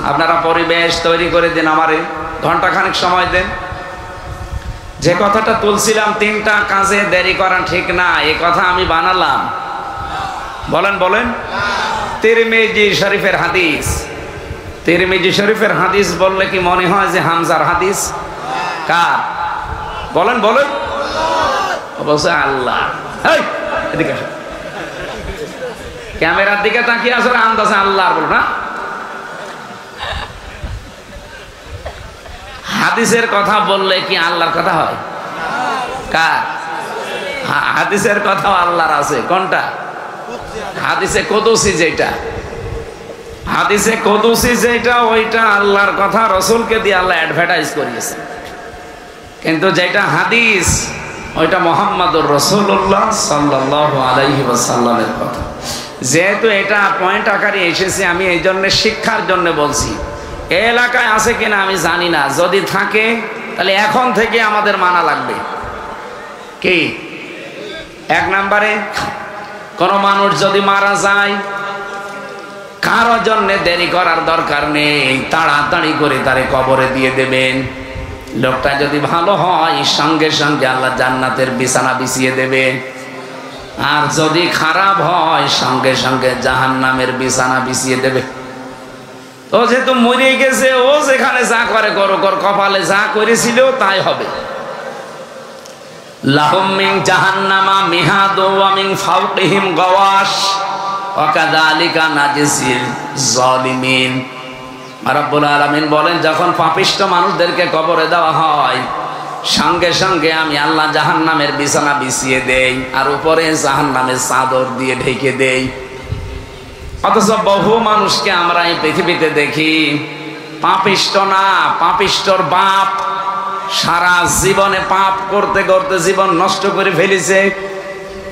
আপনারা পরিবেশ তৈরি করে দিন, আমারে ঘন্টাখানেক সময় দেন। যে কথাটা তুলছিলাম 3টা কাজে দেরি করা ঠিক না, এই কথা আমি বানালাম? বলেন বলেন। তিরমিজি শরীফের হাদিস। তিরমিজি শরীফের হাদিস বললে কি মনে হয় যে হামজার হাদিস? কার? বলেন বলেন। অবশ্যই আল্লাহ। এদিকে আসো, ক্যামেরার দিকে তাকিয়ে আসলে আন্দাজে আল্লাহ বল না। হাদিসের কথা বললে কি আল্লাহর কথা হয়? কার? হাদিসের কথাও আল্লাহর আছে। কোনটা? হাদিসে কুদসি যেটা, হাদিসে কুদসি যেটা ওইটা আল্লাহর কথা, রাসূলকে দিয়ে আল্লাহ অ্যাডভার্টাইজ করিয়েছে। কিন্তু যেটা হাদিস ওইটা মুহাম্মদুর রাসূলুল্লাহ সাল্লাল্লাহু আলাইহি ওয়াসাল্লামের কথা। যেহেতু এটা পয়েন্ট আকারে এসেছে, আমি এই জন্য শিক্ষার জন্য বলছি। এই এলাকায় আছে কিনা আমি জানি না, যদি থাকে তাহলে এখন থেকে আমাদের মানা লাগবে। কি? 1 নম্বরে, কোন মানুষ যদি মারা যায়, কারো জন্য দেরি করার দরকার নেই, তাড়াতাড়ি করে তারে কবরে দিয়ে দেবেন। লোকটা যদি ভালো হয় সঙ্গে সঙ্গে আল্লাহ জান্নাতের বিছানা বিছিয়ে দেবে, আর যদি খারাপ হয় সঙ্গে সঙ্গে জাহান্নামের বিছানা বিছিয়ে দেবে। ও যেহেতু মরে গেছে, ও যেখানে যা করে করুক, ওর কপালে যা করেছিল তাই হবে। লাহুম মিন জাহান্নামা মিহাদু ওয়া মিন ফাওকিহিম গাওয়াশ ওয়া কাযালিকা নাজিসিল যালিমিন। রব্বুল আলামিন বলেন, যখন পাপিষ্ঠ মানুষদেরকে কবরে দেওয়া হয় সঙ্গে সঙ্গে আমি আল্লাহ জাহান্নামের বিছানা বিছিয়ে দেই, আর উপরে জাহান্নামের চাদর দিয়ে ঢেকে দেই। অথচ বহু মানুষকে আমরা এই পৃথিবীতে দেখি পাপিষ্ঠ না, পাপিষ্ঠর বাপ, সারা জীবনে পাপ করতে করতে জীবন নষ্ট করে ফেলেছে।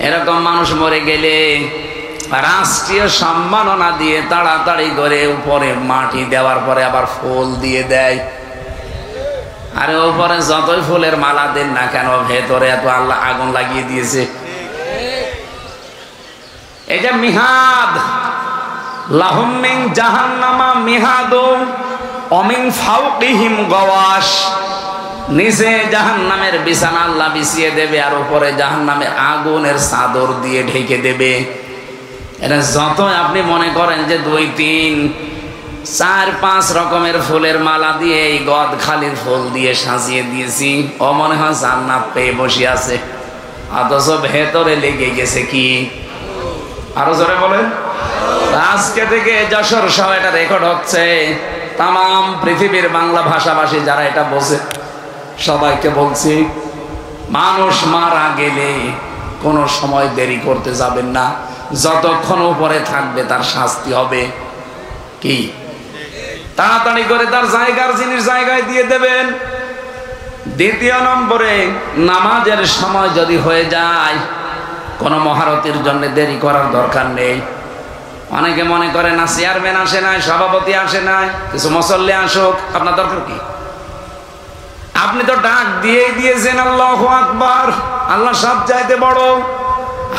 এরকম মানুষ মরে গেলে রাষ্ট্রীয় সম্মাননা দিয়ে তাড়াতাড়ি করে উপরে মাটি দেওয়ার পরে আবার ফুল দিয়ে দেয়। আরে উপরে যতই ফুলের মালা দেন না কেন, ভেতরে এত আল্লাহ আগুন লাগিয়ে দিয়েছে। এই যে মিহাদ, লাহুম মিন জাহান্নামা মিহাদু ওয়া মিন ফাওকিহিম গাওয়াশ, নিচে জাহান্নামের বিছানা আল্লাহ বিছিয়ে দেবে, আর উপরে জাহান্নামের আগুনের চাদর দিয়ে ঢেকে দেবে। এটা যত আপনি মনে করেন যে 2, 3, 4, 5 রকমের ফুলের মালা দিয়ে এই গদ খালির ফুল দিয়ে সাজিয়ে দিয়েছি, ও মনে হয় জান্নাত পেয়ে বসে আছে, অথচ ভেতরে লেগে গেছে কি? আরো জোরে বলেন। আজকে থেকে যশোর সহ এটা রেকর্ড হচ্ছে, তাম পৃথিবীর বাংলা ভাষাভাষী যারা এটা বোঝে সবাইকে বলছি, মানুষ মারা গেলে কোনো সময় দেরি করতে যাবেন না। যতক্ষণ উপরে থাকবে তার শাস্তি হবে। কি? তাড়াতাড়ি করে তার জায়গার জিনিস জায়গায় দিয়ে দেবেন। দ্বিতীয় নম্বরে, নামাজের সময় যদি হয়ে যায়, কোনো মহারতির জন্য দেরি করার দরকার নেই। অনেকে মনে করে না, চেয়ারম্যান আসে নাই, সভাপতি আসে নাই, কিছু মুসল্লি আসুক, আপনার দরকার কি? আপনি তো ডাক দিয়েই দিয়েছেন আল্লাহু আকবার, আল্লাহ সব চাইতে বড়।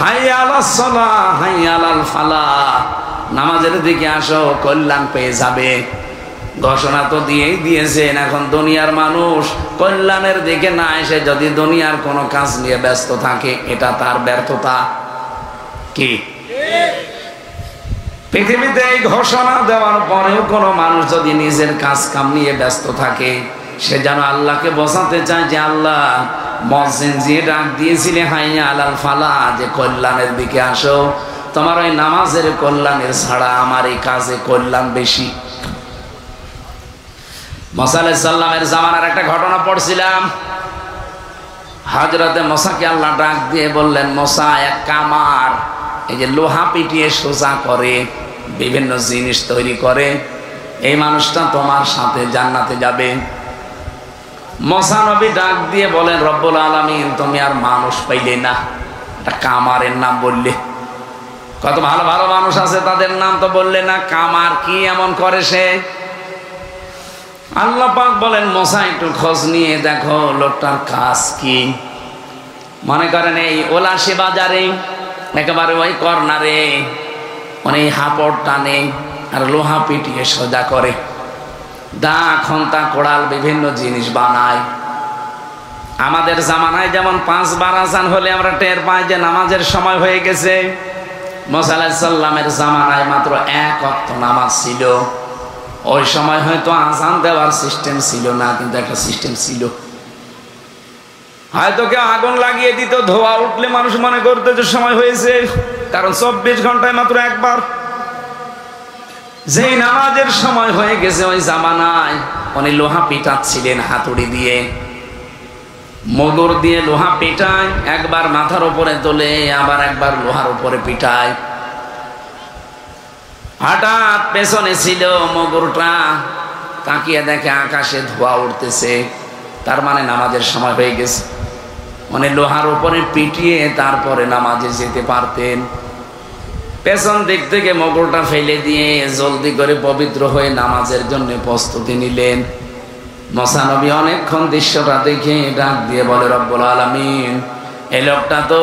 হাইয়া আলাস সালাহ হাইয়া আলাল ফালাহ, নামাজের দিকে আসো, কল্যাণ পেয়ে যাবে। ঘোষণা তো দিয়েই দিয়েছেন। এখন দুনিয়ার মানুষ কল্যাণের দিকে না এসে যদি দুনিয়ার কোনো কাজ নিয়ে ব্যস্ত থাকে, এটা তার ব্যর্থতা। কি? পৃথিবীতে এই ঘোষণা দেওয়ার পরেও কোনো মানুষ যদি নিজের কাজ কাম নিয়ে ব্যস্ত থাকে, সে যেন আল্লাহকে বোঝাতে চায় যে আল্লাহ, মুয়াজ্জিন যে ডাক দিয়েছিলে হাইয়া আলাল ফালাহ, যে কল্যাণের দিকে আসো, তোমার ওই নামাজের কল্যাণের ছাড়া আমার এই কাজে কল্যাণ বেশি। মুসা আলাইহিস সালামের জামানার একটা ঘটনা পড়ছিলাম। হযরতে মুসাকে আল্লাহ ডাক দিয়ে বললেন, মুসা, এক কামার, এই যে লোহা পিটিয়ে সোজা করে, বিভিন্ন জিনিস তৈরি করে, এই মানুষটা তোমার সাথে জান্নাতে যাবে। মুসা নবী ডাক দিয়ে বলেন, রব্বুল আলামিন, তুমি আর মানুষ পাইলে না, একটা কামারের নাম বললে। কত ভালো ভালো মানুষ আছে, তাদের নাম তো বললে না। কামার কি এমন করে সে? আল্লাহ পাক বলেন, মুসা একটু খোঁজ নিয়ে দেখো লোকটার কাজ কি। মনে করেন এই ওলাশি বাজারে একেবারে ওই কর্নারে মানে হাপড় টানে আর লোহা পিটিয়ে সোজা করে। দা, খন্তা, কোড়াল বিভিন্ন জিনিস বানায়। আমাদের জামানায় যেমন 5 বার আজান হলে আমরা টের পাই যে নামাজের সময় হয়ে গেছে, মুসা আলাইহিস সালামের জামানায় মাত্র 1 ওয়াক্ত নামাজ ছিল। ওই সময় হয়তো আজান দেওয়ার সিস্টেম ছিল না, কিন্তু একটা সিস্টেম ছিল। হয়তো কেউ আগুন লাগিয়ে দিত, ধোয়া উঠলে মানুষ মনে করতো যে সময় হয়েছে, কারণ 24 ঘন্টায় মাত্র একবার। যেই নামাজের সময় হয়ে গেছে ওই জামানায় উনি লোহা পিটাচ্ছিলেন হাতুড়ি দিয়ে, মগর দিয়ে লোহা পিটায়, একবার মাথার উপরে তোলে, আবার একবার লোহার উপরে পিটায়। হঠাৎ পেছনে ছিল মগরটা, তাকিয়ে দেখে আকাশে ধোঁয়া উঠতেছে, তার মানে নামাজের সময় হয়ে গেছে। মানে লোহার উপরে পিটিয়ে তারপরে নামাজে যেতে পারতেন। পেছন দিক থেকে মগরটা ফেলে দিয়ে জলদি করে পবিত্র হয়ে নামাজের জন্য প্রস্তুতি নিলেন। মুসা নবী অনেকক্ষণ দৃশ্যটা দেখে ডাক দিয়ে বলে, রব্বুল আলামিন, এই লোকটা তো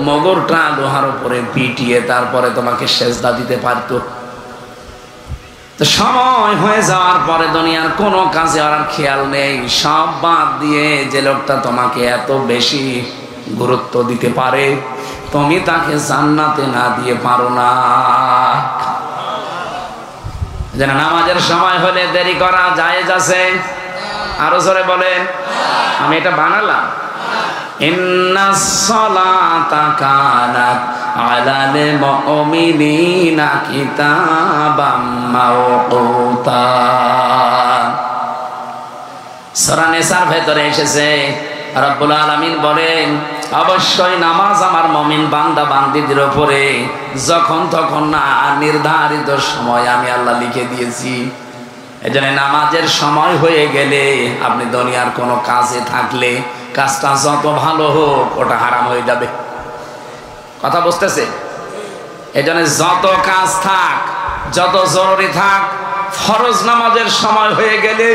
মগরটা লোহার উপরে পিটিয়ে তারপরে তোমাকে সেজদা দিতে পারতো। তো সময় হয়ে যাওয়ার পরে দুনিয়ার কোনো কাজে আর খেয়াল নেই, সব বাদ দিয়ে যে লোকটা তোমাকে এত বেশি গুরুত্ব দিতে পারে, তুমি তাকে জান্নাতে না দিয়ে পারো না। যেন নামাজের সময় হলে দেরি করা জায়েজ আছে? আরো জোরে বলেন। আমি এটা বানালাম, ইন্নাস সালাতা কানাত আলাল মুমিনিনা কিতাবাম মাওকুতা। সূরা নিসার ভেতরে এসেছে, রব্বুল আলামিন বলেন, অবশ্যই নামাজ আমার মুমিন বান্দা বান্দীদের উপরে যখন তখন না, নির্ধারিত সময় আমি আল্লাহ লিখে দিয়েছি। এজন্য নামাজের সময় হয়ে গেলে আপনি দুনিয়ার কোনো কাজে থাকলে কাজটা যত ভালো হোক ওটা হারাম হয়ে যাবে। কথা বুঝতেছে? এজন্য যত কাজ থাক, যত জরুরি থাক, ফরজ নামাজের সময় হয়ে গেলে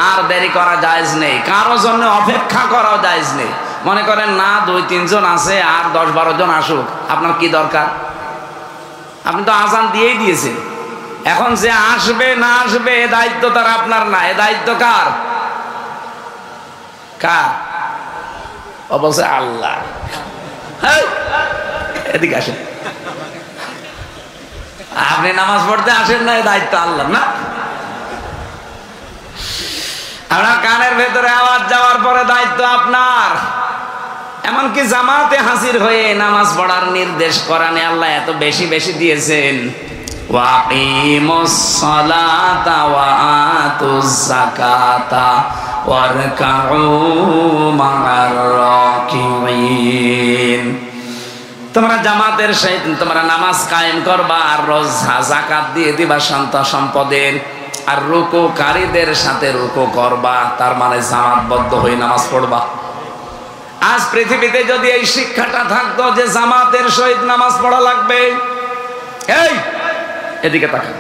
আর দেরি করা জায়েজ নেই, কারো জন্য অপেক্ষা করাও জায়েজ নেই। মনে করেন না 2-3 জন আছে, আর 10-12 জন আসুক, আপনার কি দরকার? আপনি তো আজান দিয়েই দিয়েছেন। এখন যে আসবে না আসবে এ দায়িত্ব তার আপনার না, এ দায়িত্ব কার? কার? অবশ্যই আল্লাহ। এদিকে আসেন, আপনি নামাজ পড়তে আসেন না, এ দায়িত্ব আল্লাহ না। আপনার কানের ভেতরে আওয়াজ যাওয়ার পরে দায়িত্ব আপনার। এমনকি জামাতে হাজির হয়ে নামাজ পড়ার নির্দেশ কোরআনে আল্লাহ এত বেশি বেশি দিয়েছেন, ওয়াকিমুস সালাতা ওয়া আতুজ যাকাতা ওয়ারকাউ মা'আর রাকিঈন। তোমরা জামাতের সহিত তোমরা নামাজ কায়েম করবা, আর রোজ যাকাত দিয়ে দিবা সন্তান সম্পদের, আর রুকুকারীদের সাথে রুকু করবা। তার মানে জামাতবদ্ধ হয়ে নামাজ পড়বা। আজ পৃথিবীতে যদি এই শিক্ষাটা থাকতো যে জামাতের সহিত নামাজ পড়া লাগবে, এই এদিকে তাকান,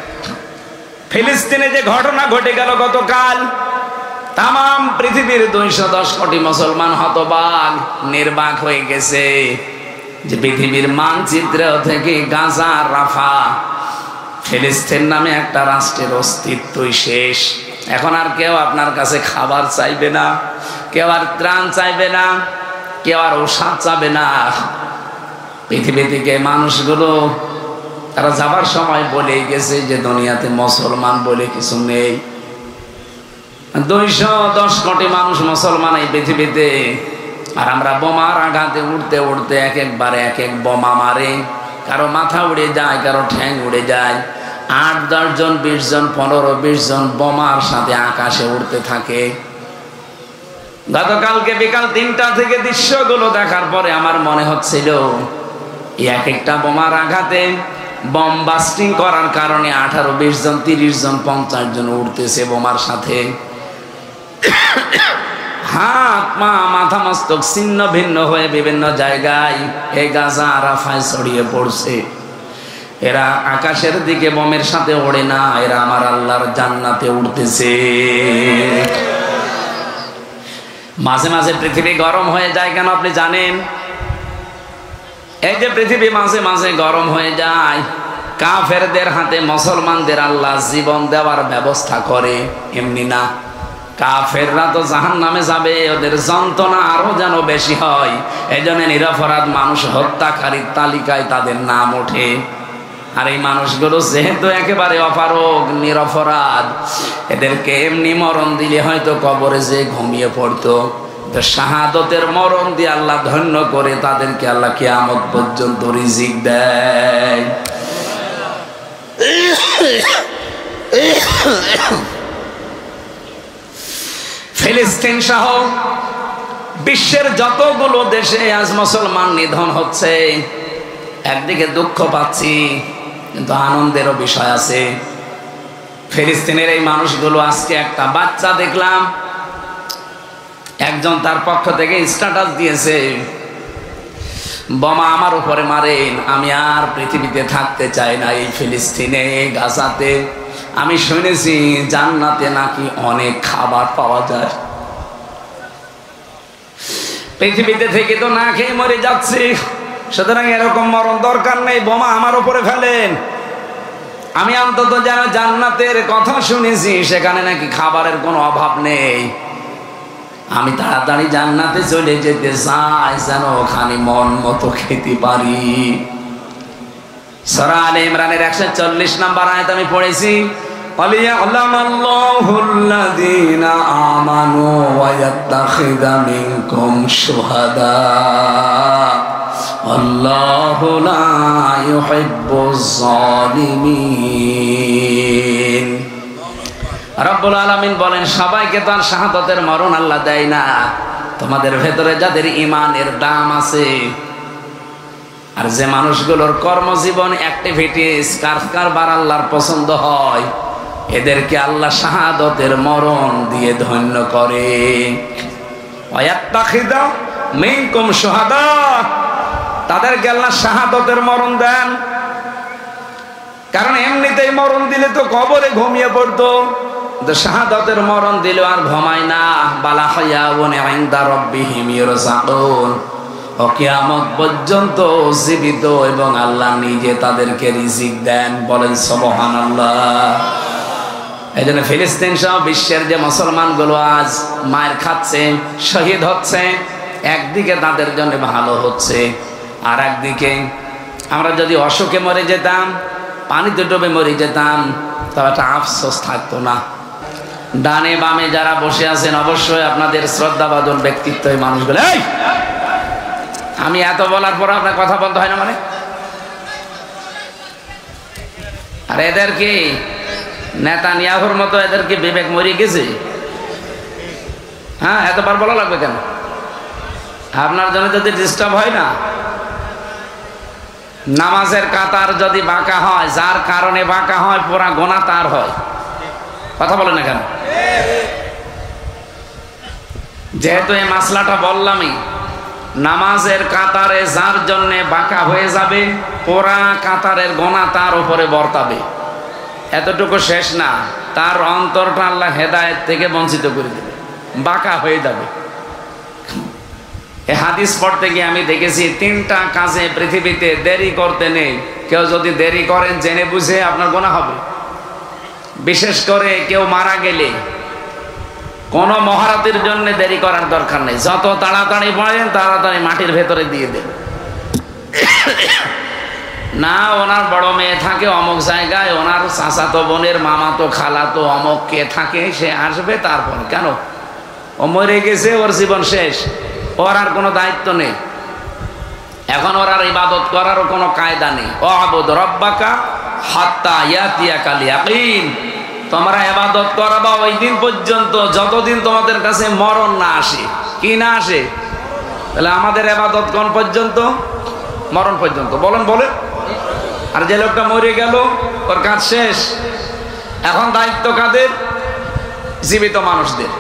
ফিলিস্তিনে যে ঘটনা ঘটে গেল গতকাল, তাম পৃথিবীর 210 কোটি মুসলমান হতবাক নির্বাক হয়ে গেছে যে পৃথিবীর মানচিত্র থেকে গাজা, রাফা, ফিলিস্তিন নামে একটা রাষ্ট্রের অস্তিত্বই শেষ। এখন আর কেউ আপনার কাছে খাবার চাইবে না, কেউ আর ত্রাণ চাইবে না, কেউ আর ঔষধ চাবে না। পৃথিবী থেকে মানুষগুলো তারা যাবার সময় বলেই গেছে যে দুনিয়াতে মুসলমান বলে কিছু নেই। 210 কোটি মানুষ মুসলমান এই পৃথিবীতে, আর আমরা বোমার আঘাতে উড়তে উড়তে এক একবারে এক এক বোমা মারে, কারো মাথা উড়ে যায়, কারো ঠ্যাং উড়ে যায়। 8-10 জন, 20 জন, 15-20 জন বোমার সাথে আকাশে উড়তে থাকে। গতকালকে বিকাল 3টা থেকে দৃশ্যগুলো দেখার পরে আমার মনে হচ্ছিল এক একটা বোমার আঘাতে, বম বাস্টিং করার কারণে 18-20 জন, 30 জন, 50 জন উঠতেছে বোমার সাথে। হাত পা মাথা মস্তক ছিন্ন ভিন্ন হয়ে বিভিন্ন জায়গায় এই গাজা রাফায় ছড়িয়ে পড়ছে। এরা আকাশের দিকে বোমের সাথে ওড়ে না, এরা আমার আল্লাহর জান্নাতে উঠতেছে। মাঝে মাঝে পৃথিবী গরম হয়ে যায় কেন আপনি জানেন? এই যে পৃথিবী মাঝে মাঝে গরম হয়ে যায়, কাফেরদের হাতে মুসলমানদের আল্লাহ জীবন দেওয়ার ব্যবস্থা করে, এমনি না। কাফেররা তো জাহান্নামে যাবে, ওদের যন্ত্রণা আরো যেন বেশি হয়। এই জন্য নিরপরাধ মানুষ হত্যাকারীর তালিকায় তাদের নাম ওঠে। আর এই মানুষগুলো যেহেতু একেবারে অপারগ, নিরপরাধ, এদেরকে এমনি মরণ দিলে হয়তো কবরে যে ঘুমিয়ে পড়তো। তো শাহাদতের মরণ দিয়ে আল্লাহ ধন্য করে তাদেরকে আল্লাহ কিয়ামত পর্যন্ত রিজিক দেয়। ফিলিস্তিন সহ বিশ্বের যতগুলো দেশে আজ মুসলমান নিধন হচ্ছে, একদিকে দুঃখ পাচ্ছি কিন্তু আনন্দেরও বিষয় আছে। ফিলিস্তিনের এই মানুষগুলো, আজকে একটা বাচ্চা দেখলাম, একজন তার পক্ষ থেকে স্ট্যাটাস দিয়েছে, বোমা আমার উপরে মারেন, আমি আর পৃথিবীতে থাকতে চাই না এই ফিলিস্তিনে, গাজাতে। আমি শুনেছি জান্নাতে নাকি অনেক খাবার পাওয়া যায়। পৃথিবীতে থেকে তো না খেয়ে মরে যাচ্ছি, সুতরাং এরকম মরণ দরকার নেই, বোমা আমার উপরে ফেলেন। আমি অন্তত যারা জান্নাতের কথা শুনেছি সেখানে নাকি খাবারের কোনো অভাব নেই। আমি তাড়াতাড়ি জান্নাতে চলে যেতে চাই, যেন ওখানে মন মতো খেতে পারি। সূরা আলে ইমরানের 140 নম্বর আয়াত আমি পড়েছি, ওয়ালিয়ালামাল্লাহুল্লাযীনা আমানু ওয়া ইয়াত্তাখিযা মিনকুম শুহাদা আল্লাহু লা ইউহিব্বুজ যালিমিন। রব্বুল আলামিন বলেন, সবাইকে তো আর শাহাদাতের মরণ আল্লাহ দেয় না। তোমাদের ভেতরে যাদের ঈমানের দাম আছে, আর যে মানুষগুলোর কর্মজীবন অ্যাক্টিভিটিস কারবার আল্লাহর পছন্দ হয়, এদেরকে আল্লাহ শাহাদাতের মরণ দিয়ে ধন্য করে। ওয়ায়াত্তাখিযা মিনকুম শুহাদা, তাদেরকে আল্লাহ শাহাদাতের মরণ দেন। কারণ এমনিতেই মরণ দিলে তো কবরে ঘুমিয়ে পড়তো, শাহাদাতের মরণ দিলে আর ঘুমায় না। বালা হায়াউন ইনদা রাব্বিহিম ইরযাকুন, ও কিয়ামত পর্যন্ত জীবিত এবং আল্লাহ নিজে তাদেরকে রিজিক দেন। বলেন সুবহানাল্লাহ। এই জন্য ফিলিস্তিন সহ বিশ্বের যে মুসলমানগুলো আজ মায়ের খাচ্ছে, শহীদ হচ্ছে, একদিকে তাদের জন্য ভালো হচ্ছে, আর একদিকে আমরা যদি অসুখে মরে যেতাম, পানিতে ডুবে মরে যেতাম, তবে একটা আফসোস থাকতো না। ডানে বামে যারা বসে আছেন, অবশ্যই আপনাদের শ্রদ্ধাভাজন ব্যক্তিত্ব এই মানুষগুলো। আমি এত বলার পর আপনার কথা বলতে হয় না মানে? আর এদের কি নেতানিয়াহুর মতো এদের কি বিবেক মরে গেছে? হ্যাঁ, এতবার বলা লাগবে কেন? আপনার জন্য যদি ডিস্টার্ব হয় না, নামাজের কাতার যদি বাঁকা হয়, যার কারণে বাঁকা হয় পুরা গোনা তার হয়। কথা বলে না কেন? যেহেতু এই মাসলাটা বললামই, নামাজের কাতারে যার জন্য বাঁকা হয়ে যাবে, পুরা কাতারের গোনা তার উপরে বর্তাবে। এতটুকু শেষ না, তার অন্তরটা আল্লাহ হেদায়েত থেকে বঞ্চিত করে দেবে, বাঁকা হয়ে যাবে। এই হাদিস পড়তে গিয়ে আমি দেখেছি 3টা কাজে পৃথিবীতে দেরি করতে নেই। কেউ যদি দেরি করেন জেনে বুঝে, আপনার গোনা হবে। বিশেষ করে কেউ মারা গেলে কোনো মহারাতের জন্য দেরি করার দরকার নেই, যত তাড়াতাড়ি পড়েন তাড়াতাড়ি মাটির ভেতরে দিয়ে দেন। না, ওনার বড় মেয়ে থাকে অমুক জায়গায়, ওনার চাচাতো বোনের মামাতো খালাতো অমুক কে থাকে, সে আসবে, তারপর কেন? ও মরে গেছে, ওর জীবন শেষ, ওর আর কোনো দায়িত্ব নেই। এখন ওর আর ইবাদত করারও কোনো কায়দা নেই। ওয়াবুদ রাব্বাকা হাত্তা ইয়াতিয়াকাল ইয়াকিন, তোমরা ইবাদত করবা ওই দিন পর্যন্ত যতদিন তোমাদের কাছে মরণ না আসে। কি না আসে? তাহলে আমাদের ইবাদত কোন পর্যন্ত? মরণ পর্যন্ত। বলেন বলেন। আর যে লোকটা মরে গেল, ওর কাজ শেষ। এখন দায়িত্ব কাদের? জীবিত মানুষদের।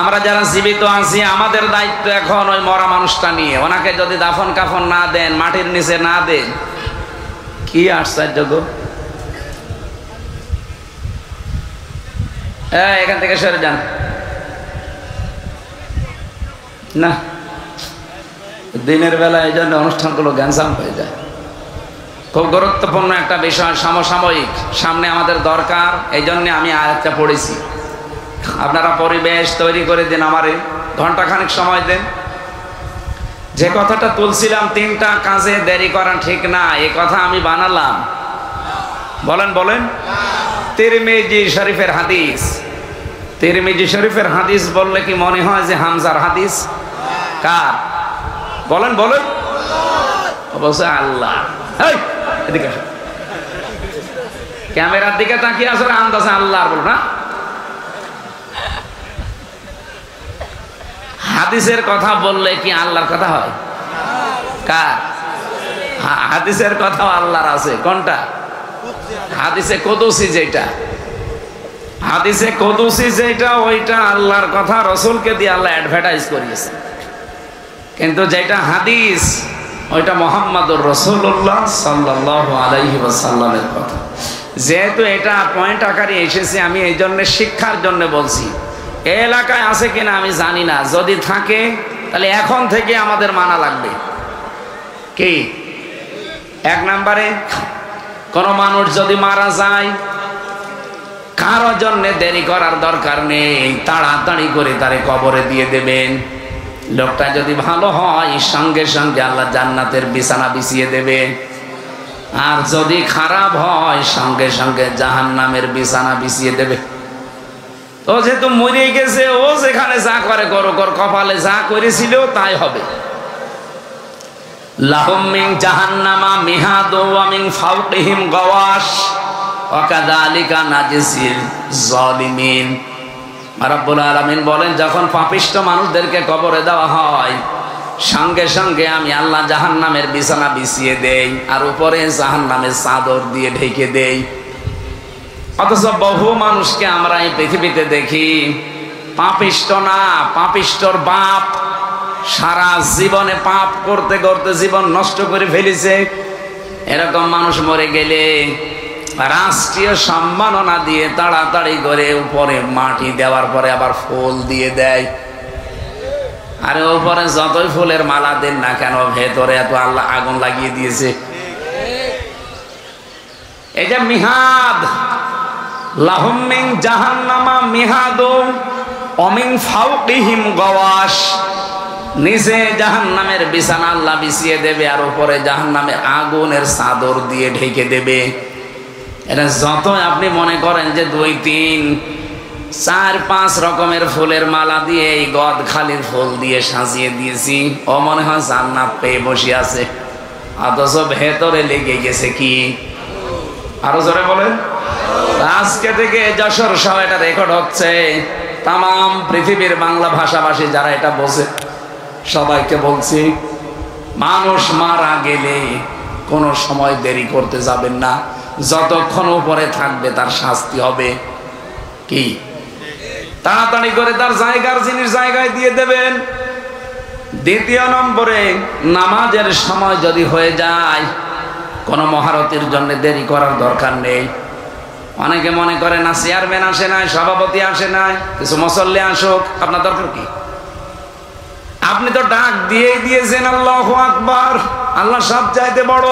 আমরা যারা জীবিত আছি, আমাদের দায়িত্ব এখন ওই মরা মানুষটা নিয়ে। ওনাকে যদি দাফন কাফন না দেন, মাটির নিচে না দেন, কি আশ্চর্য গো। এখান থেকে সরে যান না, দিনের বেলা এই জন্য অনুষ্ঠানগুলো গ্যাঞ্জাম হয়ে যায়। খুব গুরুত্বপূর্ণ একটা বিষয়, সমসাময়িক, সামনে আমাদের দরকার। এই জন্যে আমি আয়াতটা পড়েছি। আপনারা পরিবেশ তৈরি করে দিন, আমারে ঘন্টাখানেক সময় দেন। যে কথাটা তুলছিলাম, 3টা কাজে দেরি করা ঠিক না, এই কথা আমি বানালাম? বলেন বলেন। তিরমিজি শরীফের হাদিস। তিরমিজি শরীফের হাদিস বললে কি মনে হয় যে হামজার হাদিস? কার? বলেন বলেন। অবশ্যই আল্লাহ। এই এদিকে আসো, ক্যামেরার দিকে তাকিয়ে আসলে আন্দাজে আল্লাহ বল না। হাদিসের কথা বললে কি আল্লাহর কথা হয়? কার? হাদিসের কথা আল্লাহর আছে। কোনটা? হাদিসে কুদসি যেটা, হাদিসে কুদসি যেটা, ওইটা আল্লাহর কথা, রসুলকে দিয়ে আল্লাহ অ্যাডভার্টাইজ করিয়েছে। কিন্তু যেটা হাদিস, ওইটা মুহাম্মাদুর রাসূলুল্লাহ সাল্লাল্লাহু আলাইহি ওয়াসাল্লামের কথা। যেহেতু এটা পয়েন্ট আকারে এসেছে, আমি এই জন্য শিক্ষার জন্য বলছি। এই এলাকায় আছে কিনা আমি জানি না, যদি থাকে তাহলে এখন থেকে আমাদের মানা লাগবে। কি? 1 নম্বরে, কোন মানুষ যদি মারা যায়, কারো জন্য দেরি করার দরকার নেই, তাড়াতাড়ি করে তারে কবরে দিয়ে দেবেন। লোকটা যদি ভালো হয়, সঙ্গে সঙ্গে আল্লাহ জান্নাতের বিছানা বিছিয়ে দেবে। আর যদি খারাপ হয়, সঙ্গে সঙ্গে জাহান্নামের বিছানা বিছিয়ে দেবে। ও যেহেতু মরে গেছে, ও যেখানে যা করে করুক, ওর কপালে যা করেছিল তাই হবে। লাহুম মিন জাহান্নামা মিহাদু ওয়া মিন ফাওকিহিম গাওয়াশ ওয়া কাযালিকা নাজিসিল যালিমিন। রাব্বুল আলামিন বলেন, যখন পাপিষ্ঠ মানুষদেরকে কবরে দেওয়া হয়, সঙ্গে সঙ্গে আমি আল্লাহ জাহান্নামের বিছানা বিছিয়ে দেই, আর উপরে জাহান্নামের চাদর দিয়ে ঢেকে দেই। অথচ বহু মানুষকে আমরা এই পৃথিবীতে দেখি পাপিষ্ঠ না, পাপিষ্ঠর বাপ, সারা জীবনে পাপ করতে করতে জীবন নষ্ট করে ফেলেছে। এরকম মানুষ মরে গেলে রাষ্ট্রীয় সম্মাননা দিয়ে তাড়াতাড়ি করে উপরে মাটি দেওয়ার পরে আবার ফুল দিয়ে দেয়। আরে উপরে যতই ফুলের মালা দেন না কেন, ভেতরে এত আল্লাহ আগুন লাগিয়ে দিয়েছে। এই যে মিহাদ, লাহুম মিন জাহান্নামা মিহাদু ওয়া মিন ফাওকিহিম গাওয়াশ, নিচে জাহান্নামের বিছানা আল্লাহ বিছিয়ে দেবে, আর উপরে জাহান্নামের আগুনের চাদর দিয়ে ঢেকে দেবে। এটা যত আপনি মনে করেন যে 2, 3, 4, 5 রকমের ফুলের মালা দিয়ে, এই গদ খালির ফুল দিয়ে সাজিয়ে দিয়েছি, ও মনে হয় জান্নাত পেয়ে বসে আছে, অথচ ভেতরে লেগে গেছে কি? আরো জোরে বলেন। আজকে থেকে যশোর সহ এটা রেকর্ড হচ্ছে। তাম পৃথিবীর বাংলা ভাষাভাষী যারা এটা বোঝে, সবাইকে বলছি, মানুষ মারা গেলে কোনো সময় দেরি করতে যাবেন না। যতক্ষণ উপরে থাকবে তার শাস্তি হবে। কি? তাড়াতাড়ি করে তার জায়গার জিনিস জায়গায় দিয়ে দেবেন। 2 নম্বরে, নামাজের সময় যদি হয়ে যায়, কোনো মহারতির জন্য দেরি করার দরকার নেই। অনেকে মনে করে না, চেয়ারম্যান আসে নাই, সভাপতি আসে নাই, কিছু মুসল্লি আসুক, আপনার দরকার কি? আপনি তো ডাক দিয়েই দিয়েছেন আল্লাহু আকবার, আল্লাহ সব চাইতে বড়।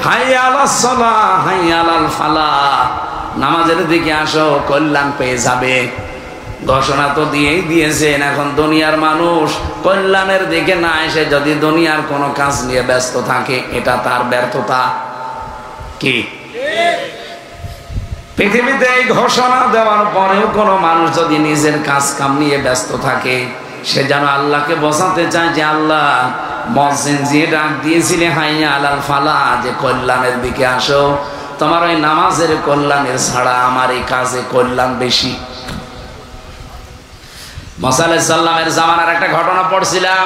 হাইয়া আলাস সালাহ হাইয়া আলাল ফালাহ, নামাজের দিকে আসো, কল্যাণ পেয়ে যাবে। ঘোষণা তো দিয়েই দিয়েছেন। এখন দুনিয়ার মানুষ কল্যাণের দিকে না এসে যদি দুনিয়ার কোনো কাজ নিয়ে ব্যস্ত থাকে, এটা তার ব্যর্থতা। কি? পৃথিবীতে এই ঘোষণা দেওয়ার পরেও কোনো মানুষ যদি নিজের কাজ কাম নিয়ে ব্যস্ত থাকে, সে যেন আল্লাহকে বোঝাতে চায় যে আল্লাহ, মুয়াজ্জিন যে ডাক দিয়েছিলে হাইয়া আলাল ফালাহ, যে কল্যাণের দিকে আসো, তোমার ওই নামাজের কল্যাণের ছাড়া আমার এই কাজে কল্যাণ বেশি। মুসা আলাইহিস সালামের জামানার একটা ঘটনা পড়ছিলাম।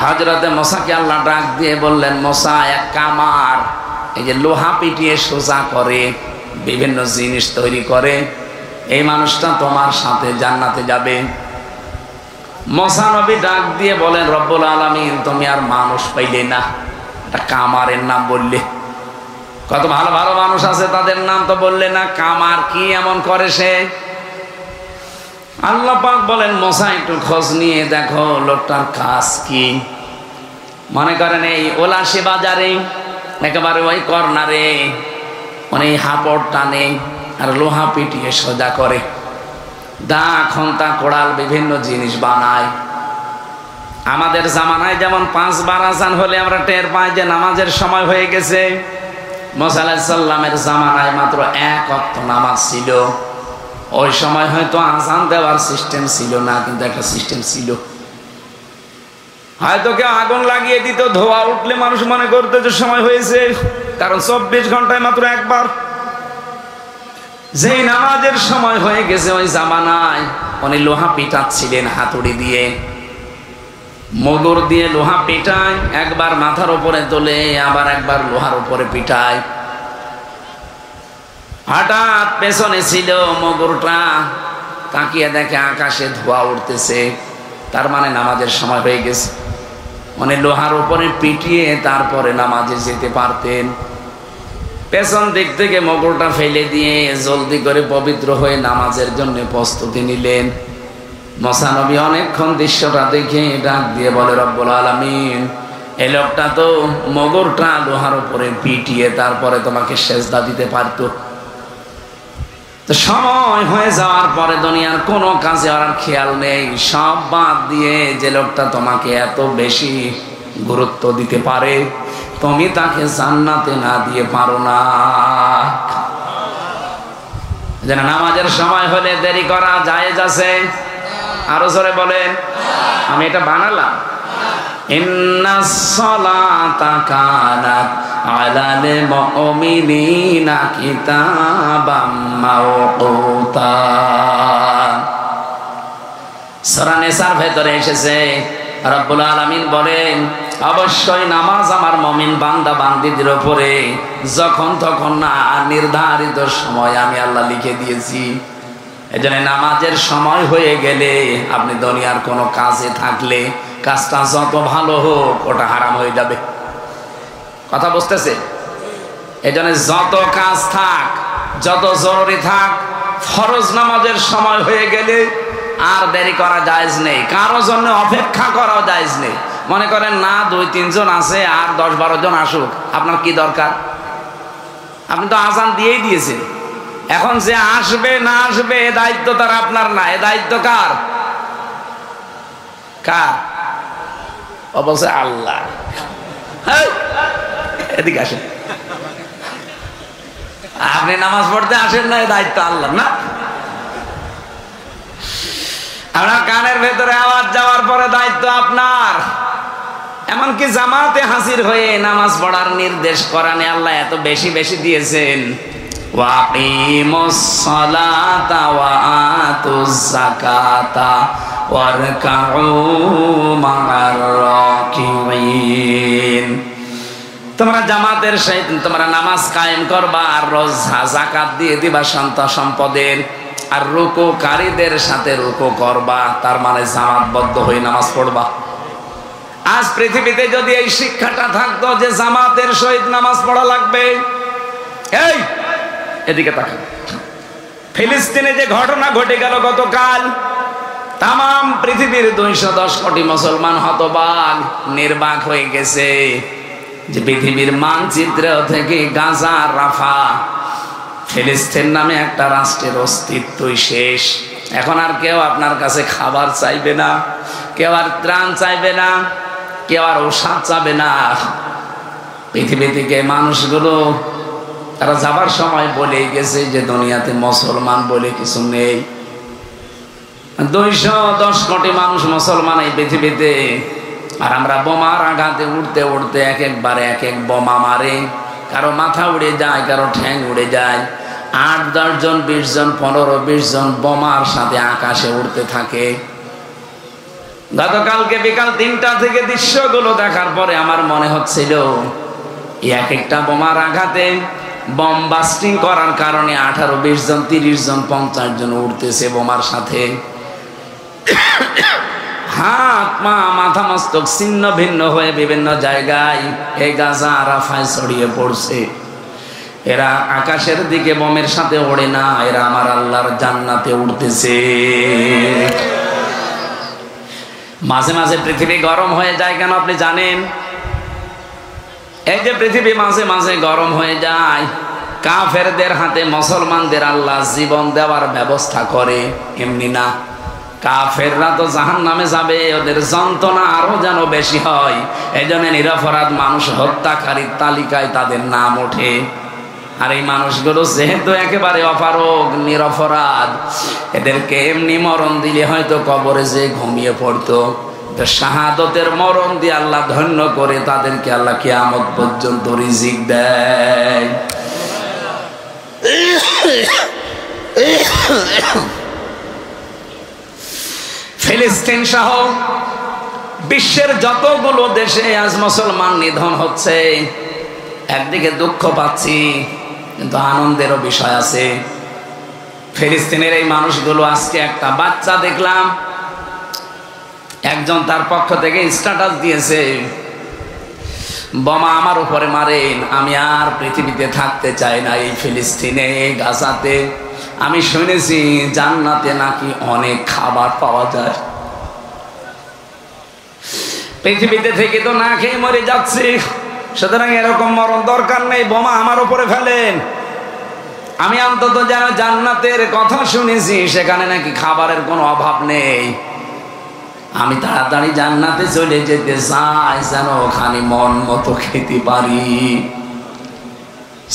হযরতে মুসাকে আল্লাহ ডাক দিয়ে বললেন, মুসা, এক কামার, এই যে লোহা পিটিয়ে সোজা করে, বিভিন্ন জিনিস তৈরি করে, এই মানুষটা তোমার সাথে জান্নাতে যাবে। মুসা নবী ডাক দিয়ে বলেন, রব্বুল আলামিন, তুমি আর মানুষ পাইলে না, একটা কামারের নাম বললে। কত ভালো ভালো মানুষ আছে, তাদের নাম তো বললে না, কামার কি এমন করে সে? আল্লাহ পাক বলেন, মুসা একটু খোঁজ নিয়ে দেখো লোকটার কাজ কি। মনে করেন এই ওলাশি বাজারে একেবারে ওই কর্নারে মানে হাপড় টানে আর লোহা পিটিয়ে সোজা করে, দা খন্তা কোড়াল বিভিন্ন জিনিস বানায়। আমাদের জামানায় যেমন 5 বার আজান হলে আমরা টের পাই যে নামাজের সময় হয়ে গেছে, মুসা আলাইহিস সালামের জামানায় মাত্র 1 ওয়াক্ত নামাজ ছিল। ওই সময় হয়তো আজান দেওয়ার সিস্টেম ছিল না, কিন্তু একটা সিস্টেম ছিল। হয়তো কেউ আগুন লাগিয়ে দিত, ধোয়া উঠলে মানুষ মনে করতো যে সময় হয়েছে, কারণ 24 ঘন্টায় মাত্র একবার। যেই নামাজের সময় হয়ে গেছে ওই জামানায় উনি লোহা পিটাচ্ছিলেন হাতুড়ি দিয়ে, মগর দিয়ে লোহা পিটায়, একবার মাথার উপরে তোলে, আবার একবার লোহার উপরে পিটায়। হঠাৎ পেছনে ছিল মগরটা, তাকিয়ে দেখে আকাশে ধোঁয়া উঠতেছে, তার মানে নামাজের সময় হয়ে গেছে। মানে লোহার উপরে পিটিয়ে তারপরে নামাজে যেতে পারতেন। পেছন দিক থেকে মগরটা ফেলে দিয়ে জলদি করে পবিত্র হয়ে নামাজের জন্য প্রস্তুতি নিলেন। মুসা নবী অনেকক্ষণ দৃশ্যটা দেখে ডাক দিয়ে বলে, রব্বুল আলামিন, এই লোকটা তো মগরটা লোহার উপরে পিটিয়ে তারপরে তোমাকে সেজদা দিতে পারতো। তো সময় হয়ে যাওয়ার পরে দুনিয়ার কোনো কাজে আর খেয়াল নেই, সব বাদ দিয়ে যে লোকটা তোমাকে এত বেশি গুরুত্ব দিতে পারে, তুমি তাকে জান্নাতে না দিয়ে পারো না। যেন নামাজের সময় হলে দেরি করা জায়েজ আছে? আরো জোরে বলেন। আমি এটা বানালাম, ইন্নাস সালাতা কানাত আলাল মুমিনিনা কিতাবাম মাওকুতা। সূরা নিসার ভেতরে এসেছে, রব্বুল আলামিন বলেন, অবশ্যই নামাজ আমার মুমিন বান্দা বান্দীদের উপরে যখন তখন না, নির্ধারিত সময় আমি আল্লাহ লিখে দিয়েছি। এজন্য নামাজের সময় হয়ে গেলে আপনি দুনিয়ার কোনো কাজে থাকলে কাজটা যত ভালো হোক ওটা হারাম হয়ে যাবে। কথা বুঝতেছে? এজন্য যত কাজ থাক, যত জরুরি থাক, ফরজ নামাজের সময় হয়ে গেলে আর দেরি করা জায়েজ নেই, কারো জন্য অপেক্ষা করাও জায়েজ নেই। মনে করেন না 2-3 জন আছে, আর 10-12 জন আসুক, আপনার কি দরকার? আপনি তো আজান দিয়েই দিয়েছেন। এখন যে আসবে না আসবে এ দায়িত্ব তার আপনার না, এ দায়িত্ব কার? কার? ও বলছে আল্লাহ। এদিকে আসেন, আপনি নামাজ পড়তে আসেন না, এ দায়িত্ব আল্লাহ না। আপনার কানের ভেতরে আওয়াজ যাওয়ার পরে দায়িত্ব আপনার। এমনকি জামাতে হাজির হয়ে নামাজ পড়ার নির্দেশ কোরআনে আল্লাহ এত বেশি বেশি দিয়েছেন, ওয়াকিমুস সালাতা ওয়া আতুজ যাকাতা ওয়ারকাউ মা'আর রাকিঈন। তোমরা জামাতের সহিত তোমরা নামাজ কায়েম করবা, আর রোজ যাকাত দিয়ে দিবা সন্তান সম্পদের, আর রুকুকারীদের সাথে রুকু করবা, তার মানে জামাতবদ্ধ হয়ে নামাজ পড়বা। আজ পৃথিবীতে যদি এই শিক্ষাটা থাকতো যে জামাতের সহিত নামাজ পড়া লাগবে, এই এদিকে তাকান, ফিলিস্তিনে যে ঘটনা ঘটে গেল গতকাল, তাম পৃথিবীর 210 কোটি মুসলমান হতবাক নির্বাক হয়ে গেছে যে পৃথিবীর মানচিত্র থেকে গাজা, রাফা, ফিলিস্তিন নামে একটা রাষ্ট্রের অস্তিত্বই শেষ। এখন আর কেউ আপনার কাছে খাবার চাইবে না, কেউ আর ত্রাণ চাইবে না, কেউ আর ঔষধ চাবে না। পৃথিবী থেকে মানুষগুলো তারা যাবার সময় বলে গেছে যে দুনিয়াতে মুসলমান বলে কিছু নেই। 210 কোটি মানুষ মুসলমান এই পৃথিবীতে, আর আমরা বোমার আঘাতে উঠতে উঠতে এক একবারে এক এক বোমা মারে, কারো মাথা উড়ে যায়, কারো ঠ্যাং উড়ে যায়। 8-10 জন, 20 জন, 15-20 জন বোমার সাথে আকাশে উড়তে থাকে। গতকালকে বিকাল 3টা থেকে দৃশ্যগুলো দেখার পরে আমার মনে হচ্ছিল এক একটা বোমার আঘাতে, বম বাস্টিং করার কারণে 18-20 জন, 30 জন, 50 জন উড়তেছে বোমার সাথে। হাত পা মাথা মস্তক ছিন্ন ভিন্ন হয়ে বিভিন্ন জায়গায় এই গাজা রাফায় ছড়িয়ে পড়ছে। এরা আকাশের দিকে বোমের সাথে ওড়ে না, এরা আমার আল্লাহর জান্নাতে উঠতেছে। মাঝে মাঝে পৃথিবী গরম হয়ে যায় কেন আপনি জানেন? এই যে পৃথিবী মাঝে মাঝে গরম হয়ে যায়, কাফেরদের হাতে মুসলমানদের আল্লাহ জীবন দেওয়ার ব্যবস্থা করে, এমনি না। কাফেররা তো জাহান্নামে যাবে, ওদের যন্ত্রণা আরো যেন বেশি হয়। এই জন্য নিরপরাধ মানুষ হত্যাকারীর তালিকায় তাদের নাম ওঠে। আর এই মানুষগুলো যেহেতু একেবারে অপারগ, নিরপরাধ, এদেরকে এমনি মরণ দিলে হয়তো কবরে যে ঘুমিয়ে পড়তো। শাহাদতের মরণ দিয়ে আল্লাহ ধন্য করে তাদেরকে আল্লাহ কিয়ামত পর্যন্ত রিজিক দেয়। ফিলিস্তিন সহ বিশ্বের যতগুলো দেশে আজ মুসলমান নিধন হচ্ছে, একদিকে দুঃখ পাচ্ছি কিন্তু আনন্দেরও বিষয় আছে। ফিলিস্তিনের এই মানুষগুলো, আজকে একটা বাচ্চা দেখলাম, একজন তার পক্ষ থেকে স্ট্যাটাস দিয়েছে, বোমা আমার উপরে মারেন, আমি আর পৃথিবীতে থাকতে চাই না এই ফিলিস্তিনে, গাজাতে। আমি শুনেছি জান্নাতে নাকি অনেক খাবার পাওয়া যায়। পৃথিবীতে থেকে তো না খেয়ে মরে যাচ্ছি, সুতরাং এরকম মরণ দরকার নেই, বোমা আমার উপরে ফেলেন। আমি অন্তত যেন জান্নাতের কথা শুনেছি, সেখানে নাকি খাবারের কোনো অভাব নেই। আমি তাড়াতাড়ি জান্নাতে চলে যেতে চাই, যেন ওখানে মন মতো খেতে পারি।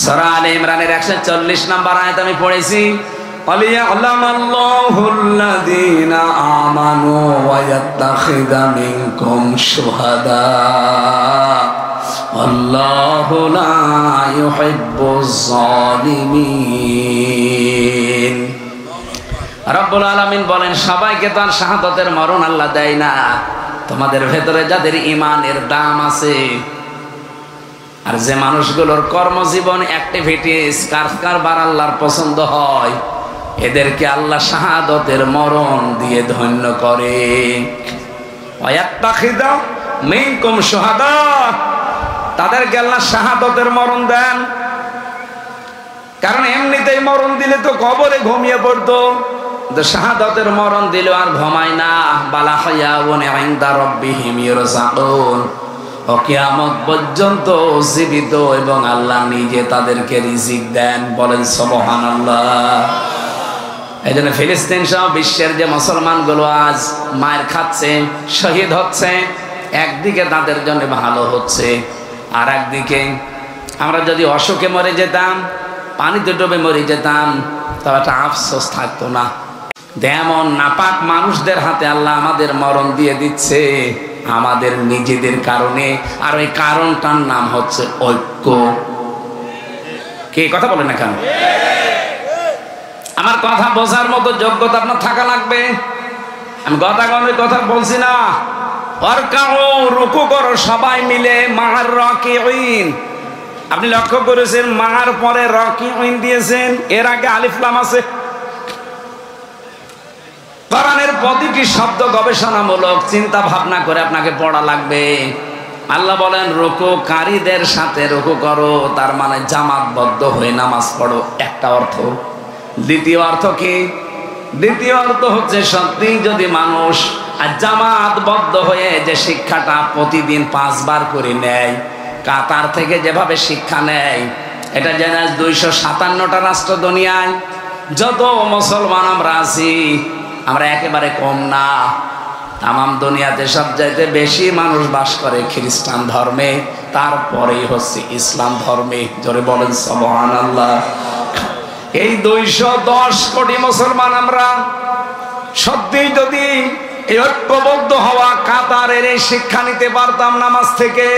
সূরা আলে ইমরানের 140 নম্বর আয়াত আমি পড়েছি, ওয়ালিয়ালামাল্লাহুল্লাযীনা আমানু ওয়া ইয়াত্তাখিযা মিনকুম শুহাদা আল্লাহু লা ইউহিব্বুজ যালিমিন। রব্বুল আলামিন বলেন, সবাইকে তো আর শাহাদাতের মরণ আল্লাহ দেয় না। তোমাদের ভেতরে যাদের ঈমানের দাম আছে, আর যে মানুষগুলোর কর্মজীবন অ্যাক্টিভিটিস কারবার আল্লাহর পছন্দ হয়, এদেরকে আল্লাহ শাহাদাতের মরণ দিয়ে ধন্য করে। ওয়ায়াত্তাখিযা মিনকুম শুহাদা, তাদেরকে আল্লাহ শাহাদাতের মরণ দেন। কারণ এমনিতেই মরণ দিলে তো কবরে ঘুমিয়ে পড়তো, শাহাদাতের মরণ দিল আর ঘুমায় না। বালা হায়াউন ইনদা রাব্বিহিম ইরযাকুন, ও কিয়ামত পর্যন্ত জীবিত এবং আল্লাহ নিজে তাদেরকে রিজিক দেন। বলেন সুবহানাল্লাহ। এই জন্য ফিলিস্তিন সহ বিশ্বের যে মুসলমানগুলো আজ মায়ের খাচ্ছে, শহীদ হচ্ছে, একদিকে তাদের জন্য ভালো হচ্ছে, আর একদিকে আমরা যদি অসুখে মরে যেতাম, পানিতে ডুবে মরে যেতাম, তবে একটা আফসোস থাকতো না। যেমন নাপাক মানুষদের হাতে আল্লাহ আমাদের মরণ দিয়ে দিচ্ছে, আমাদের নিজেদের কারণে। আর ওই কারণটার নাম হচ্ছে ঐক্য। কে কথা বলে না কেন? আমার কথা বোঝার মতো যোগ্যতা আপনার থাকা লাগবে। আমি গতাগণের কথা বলছি না। রুকু করো সবাই মিলে মা'আর রাকিঈন। আপনি লক্ষ্য করেছেন মা'আর পরে রাকিঈন দিয়েছেন, এর আগে আলিফ লাম আছে। কোরআনের প্রতিটি শব্দ গবেষণামূলক, চিন্তা ভাবনা করে আপনাকে পড়া লাগবে। আল্লাহ বলেন রুকুকারীদের সাথে রুকু করো, তার মানে জামাতবদ্ধ হয়ে নামাজ পড়ো, একটা অর্থ। দ্বিতীয় অর্থ কি? দ্বিতীয় অর্থ হচ্ছে সত্যি যদি মানুষ জামাতবদ্ধ হয়ে যে শিক্ষাটা প্রতিদিন 5 বার করে নেয়, কাতার থেকে যেভাবে শিক্ষা নেয়, এটা যেন 257টা রাষ্ট্র দুনিয়ায় যত মুসলমান আমরা আছি, আমরা একেবারে কম না। তামাম দুনিয়াতে সবচাইতে বেশি মানুষ বাস করে খ্রিস্টান ধর্মে, তারপরেই হচ্ছে ইসলাম ধর্মে। জোরে বলেন সুবহানাল্লাহ। এই 210 কোটি মুসলমান আমরা সত্যি যদি এই ঐক্যবদ্ধ হওয়া কাতারের এই শিক্ষা নিতে পারতাম নামাজ থেকে,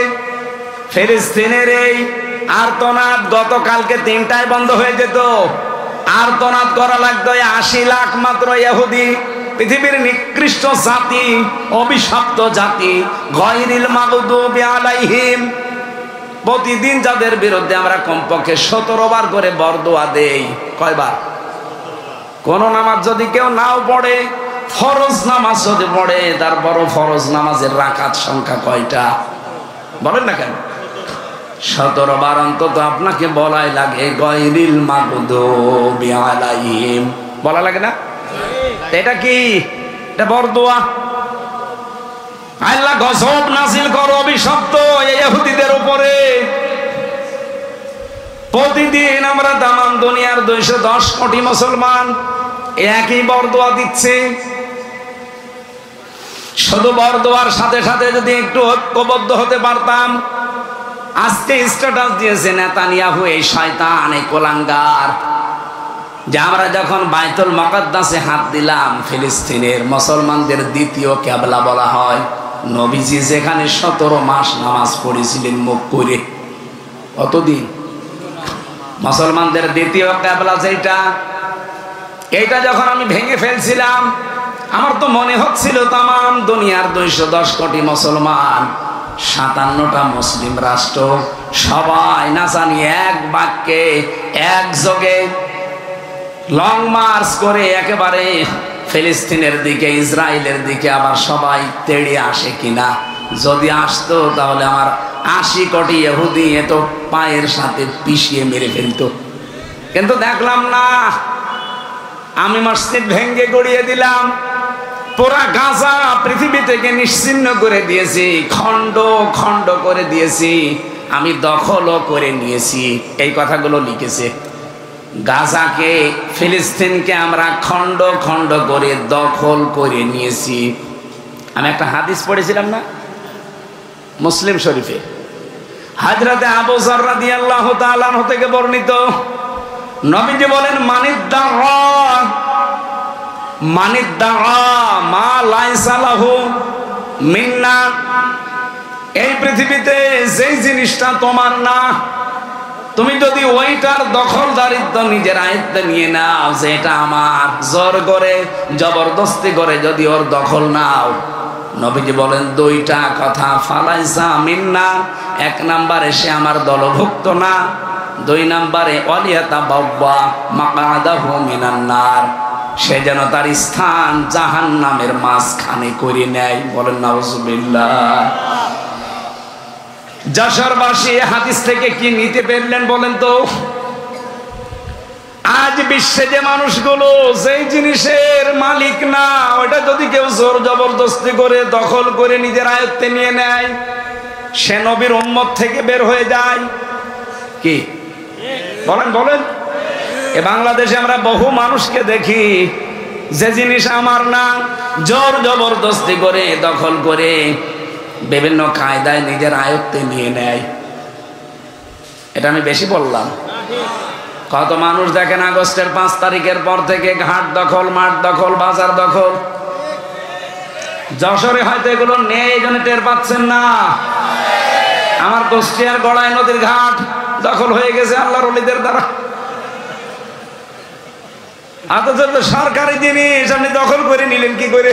ফিলিস্তিনের এই আর্তনাদ গতকালকে 3টায় বন্ধ হয়ে যেত। আর্তনাদ করা লাগতো 80 লাখ মাত্র ইহুদি, পৃথিবীর নিকৃষ্ট জাতি, অভিশপ্ত জাতি, গায়রিল মাগদুবি আলাইহিম। প্রতিদিন যাদের বিরুদ্ধে আমরা কমপক্ষে 17 বার করে বরদোয়া দেই। কয়বার? কোন নামাজ যদি কেউ নাও পড়ে, ফরজ নামাজ যদি পড়ে, তারপরও ফরজ নামাজের রাকাত সংখ্যা কয়টা বলেন না কেন? 17 বার অন্তত আপনাকে বলাই লাগে গায়রিল মাগদুবি আলাইহিম, বলা লাগে না? এটা কি? এটা বরদোয়া। আল্লাহ গজব নাজিল করো অভিশপ্ত এই ইহুদিদের উপরে। প্রতিদিন আমরা তামাম দুনিয়ার 210 কোটি মুসলমান একই বরদোয়া দিচ্ছে। শুধু বরদোয়ার সাথে সাথে যদি একটু ঐক্যবদ্ধ হতে পারতাম। আজকে স্ট্যাটাস দিয়েছে নেতানিয়াহু, এই শয়তান, এই কোলাঙ্গার, যে আমরা যখন বাইতুল মুকাদ্দাসে হাত দিলাম, ফিলিস্তিনের মুসলমানদের দ্বিতীয় কিবলা বলা হয়। নবীজি যেখানে 17 মাস নামাজ পড়েছিলেন মুখ করে, কতদিন? মুসলমানদের দ্বিতীয় কিবলা যেটা, এইটা যখন আমি ভেঙে ফেলছিলাম, আমার তো মনে হচ্ছিল তামাম দুনিয়ার 210 কোটি মুসলমান, 57টা মুসলিম রাষ্ট্র, সবাই না জানি এক বাক্যে একযোগে লং মার্চ করে একেবারে ফিলিস্তিনের দিকে, ইসরায়েলের দিকে আবার সবাই তেড়ে আসে কিনা। যদি আসতো তাহলে আমার 80 কোটি ইহুদি এত পায়ের সাথে পিষিয়ে মেরে ফেলতো। কিন্তু দেখলাম না। আমি মসজিদ ভেঙ্গে গড়িয়ে দিলাম, পুরা গাজা পৃথিবী থেকে নিশ্চিহ্ন করে দিয়েছি, খণ্ড খণ্ড করে দিয়েছি, আমি দখলও করে নিয়েছি। এই কথাগুলো লিখেছে। গাজাকে, ফিলিস্তিনকে আমরা খণ্ড খণ্ড করে দখল করে নিয়েছি। আমি একটা হাদিস পড়েছিলাম না মুসলিম শরীফে, হযরতে আবু যর রাদিয়াল্লাহু তাআলা আনহু থেকে বর্ণিত। নবীজি বলেন, মানিদ্দাআ মা লাইসা লাহু মিন্না, এই পৃথিবীতে যেই জিনিসটা তোমার না, তুমি যদি ওইটার দখলদারিত্ব নিজের আয়ত্তে নিয়ে নাও, যে এটা আমার, জোর করে জবরদস্তি করে যদি ওর দখল নাও, নবীজি বলেন 2টা কথা, ফালাইসা মিন্না, 1 নম্বরে সে আমার দলভুক্ত না, 2 নম্বরে ওয়ালিয়াতাবাওয়া মাকআদাহু মিনান নার, সে যেন তার স্থান জাহান্নামের মাঝখানে করে নেয়। বলেন নাউজুবিল্লাহ। যশোরবাসী হাদিস থেকে কি নিতে পারলেন বলেন তো? আজ বিশ্বে যে মানুষগুলো যেই জিনিসের মালিক না, ওটা যদি কেউ জোর জবরদস্তি করে দখল করে নিজের আয়ত্তে নিয়ে নেয়, সে নবীর উম্মত থেকে বের হয়ে যায়। কি বলেন বলেন? এ বাংলাদেশে আমরা বহু মানুষকে দেখি, যে জিনিস আমার না, জোর জবরদস্তি করে দখল করে বিভিন্ন কায়দায় নিজের আয়ত্তে নিয়ে নেয়। এটা আমি বেশি বললাম? কত মানুষ দেখেন আগস্টের 5 তারিখের পর থেকে ঘাট দখল, মাঠ দখল, বাজার দখল। যশোরে হয়তো এগুলো নেই, এই জন্য টের পাচ্ছেন না। আমার কুষ্টিয়ার গড়াই নদীর ঘাট দখল হয়ে গেছে আল্লাহর ওলিদের দ্বারা। অথচ সরকারি জিনিস আপনি দখল করে নিলেন কি করে?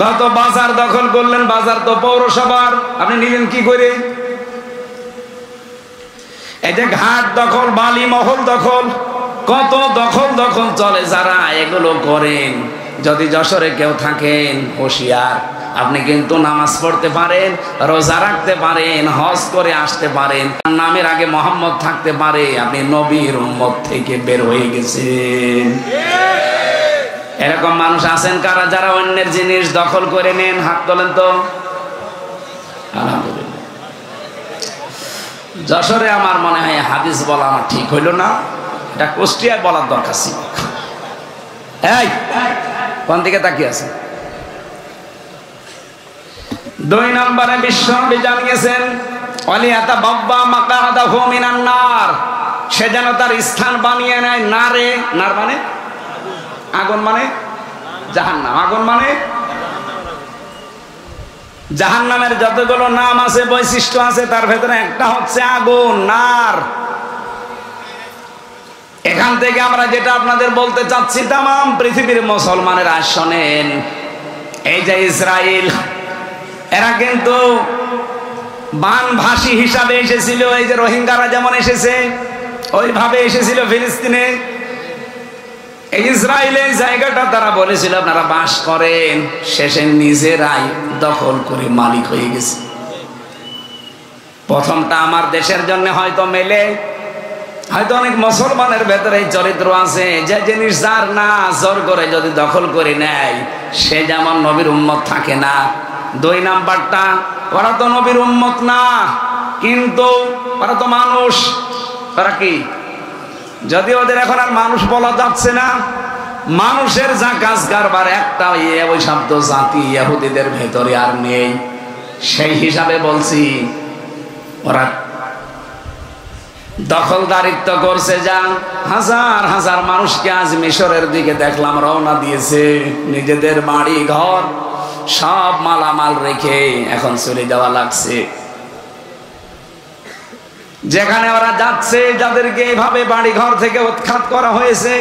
কত বাজার দখল করলেন, বাজার তো পৌরসভার, আপনি নিলেন কি করে? এই যে ঘাট দখল, বালি মহল দখল, কত দখল দখল চলে। যারা এগুলো করেন, যদি যশোরে কেউ থাকেন, হুঁশিয়ার, আপনি কিন্তু নামাজ পড়তে পারেন, রোজা রাখতে পারেন, হজ করে আসতে পারেন, নামের আগে মোহাম্মদ থাকতে পারে, আপনি নবীর উম্মত থেকে বের হয়ে গেছেন। এরকম মানুষ আছেন কারা, যারা অন্যের জিনিস দখল করে নেন? হাত তোলেন তো। আলহামদুলিল্লাহ। যশোরে আমার মনে হয় হাদিস বলা আমার ঠিক হইল না, এটা কুষ্টিয়ায় বলার দরকার ছিল। এই কোন দিকে তাকিয়ে আছে? 2 নম্বরে বিশ্বনবী জানিয়েছেন, ওয়ালিয়াতাবাওয়া মাকআদাহু মিনান নার, সে যেন তার স্থান বানিয়ে নেয় নারে। নার মানে আগুন, মানে জাহান্নাম। আগুন মানে জাহান্নামের যতগুলো নাম আছে, বৈশিষ্ট্য আছে, তার ভেতরে একটা হচ্ছে আগুন, নার। এখান থেকে আমরা যেটা আপনাদের বলতে চাচ্ছি, তামাম পৃথিবীর মুসলমানের আজ শোনেন, এই যে ইসরায়েল, এরা কিন্তু বানভাসী হিসাবে এসেছিল। এই যে রোহিঙ্গারা যেমন এসেছে, ওইভাবে এসেছিল ফিলিস্তিনে। ইসরায়েলের জায়গাটা তারা বলেছিল আপনারা বাস করেন, শেষে নিজেরাই দখল করে মালিক হয়ে গেছে। প্রথমটা আমার দেশের জন্য হয়তো মেলে, হয়তো অনেক মুসলমানের ভেতরে এই চরিত্র আছে, যে জিনিস যার না, জোর করে যদি দখল করে নেয়, সে যেমন নবীর উম্মত থাকে না। 2 নাম্বারটা, ওরা তো নবীর উম্মত না, কিন্তু ওরা তো মানুষ, তারা কি, যদি ওদের এখন আর মানুষ বলা যাচ্ছে না, মানুষের যা কাজ কারবার একটা ওই শব্দ জাতি ইহুদিদের ভেতরে আর নেই, সেই হিসাবে বলছি ওরা দখলদারিত্ব করছে। যা হাজার হাজার মানুষকে আজ মিশরের দিকে দেখলাম রওনা দিয়েছে, নিজেদের বাড়ি ঘর সব মালামাল রেখে এখন চলে যাওয়া লাগছে। যেখানে ওরা যাচ্ছে, যাদেরকে এইভাবে বাড়ি ঘর থেকে উৎখাত করা হয়েছে,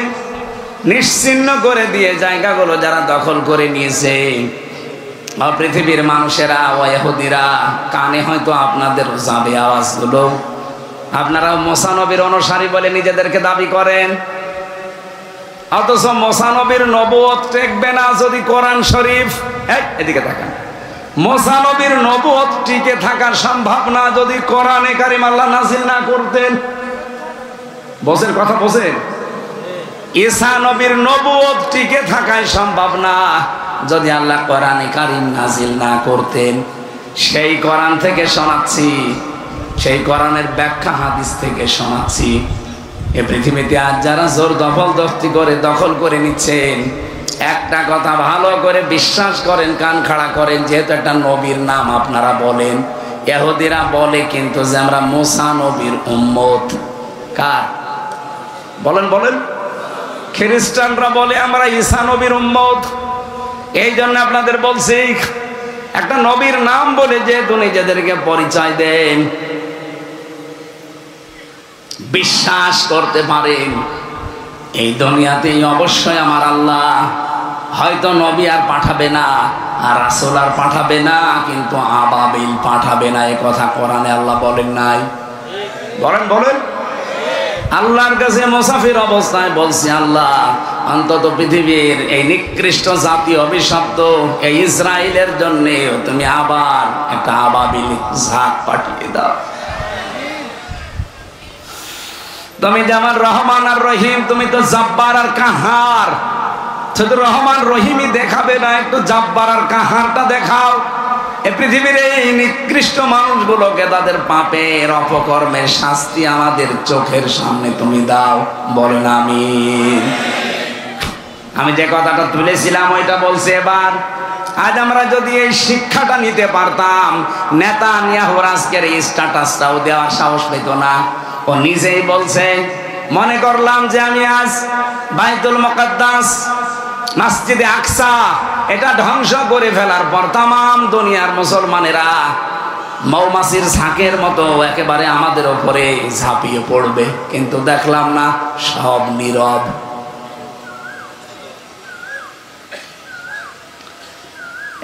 নিশ্চিহ্ন করে দিয়ে জায়গাগুলো যারা দখল করে নিয়েছে, পৃথিবীর মানুষেরা ও ইহুদিরা, কানে হয়তো আপনাদের যাবে আওয়াজগুলো। আপনারা মুসা নবীর অনুসারী বলে নিজেদেরকে দাবি করেন, অথচ মুসা নবীর নবুয়ত টেকবে না যদি কোরআন শরীফ, এদিকে তাকান, মুসা নবীর নবুয়ত টিকে থাকার সম্ভব না যদি কোরআনে কারিম আল্লাহ নাযিল না করতেন। বোঝেন কথা, বোঝেন? ঈসা নবীর নবুয়ত টিকে থাকাই সম্ভব না যদি আল্লাহ কোরআনে কারিম নাযিল না করতেন। সেই কোরআন থেকে শোনাচ্ছি, সেই কোরআনের ব্যাখ্যা হাদিস থেকে শোনাচ্ছি। এ পৃথিবীতে আজ যারা জোর দখলদস্তি করে দখল করে নিচ্ছেন, একটা কথা ভালো করে বিশ্বাস করেন, কান খাড়া করেন, যেহেতু একটা নবীর নাম আপনারা বলেন, ইহুদিরা বলে কিন্তু যে আমরা মুসা নবীর উম্মত। কার বলেন? বলেন। খ্রিস্টানরা বলে আমরা ঈসা নবীর উম্মত। এই জন্য আপনাদের বলছি, একটা নবীর নাম বলে যেহেতু নিজেদেরকে পরিচয় দেন, বিশ্বাস করতে পারেন এই দুনিয়াতেই অবশ্যই আমার আল্লাহ হয়তো নবী আর পাঠাবে না, আর রাসূল আর পাঠাবে না, কিন্তু আবাবিল পাঠাবে না। এই কথা কোরআনে আল্লাহ বলেন নাই? বলেন বলেন। আল্লাহর কাছে মুসাফির অবস্থায় বলছি, আল্লাহ অন্তত পৃথিবীর এই নিকৃষ্ট জাতি অভিশপ্ত এই ইসরায়েলের জন্য তুমি আবার একটা আবাবিল ঝাঁক পাঠিয়ে দাও। তুমি যেমন রহমান আর রহিম, তুমি তো জব্বার আর কাহার। শুধু রহমান রহিমই দেখাবে না, একটু জব্বার আর কাহারটা দেখাও। এই পৃথিবীর এই নিকৃষ্ট মানুষগুলোকে তাদের পাপের অপকর্মের শাস্তি আমাদের চোখের সামনে তুমি দাও। বলেন আমিন। আমি যে কথাটা তুলেছিলাম ওইটা বলছি এবার। আজ আমরা যদি এই শিক্ষাটা নিতে পারতাম, নেতানিয়াহুর আজকের এই স্ট্যাটাসটাও দেওয়ার সাহস পেত না। ও নিজেই বলছে, মনে করলাম যে আমি আজ বাইতুল মুকাদ্দাস, মসজিদে আকসা এটা ধ্বংস করে ফেলার পর তাম দুনিয়ার মুসলমানেরা মৌমাছির ঝাঁকের মতো একেবারে আমাদের ওপরে ঝাঁপিয়ে পড়বে, কিন্তু দেখলাম না, সব নীরব।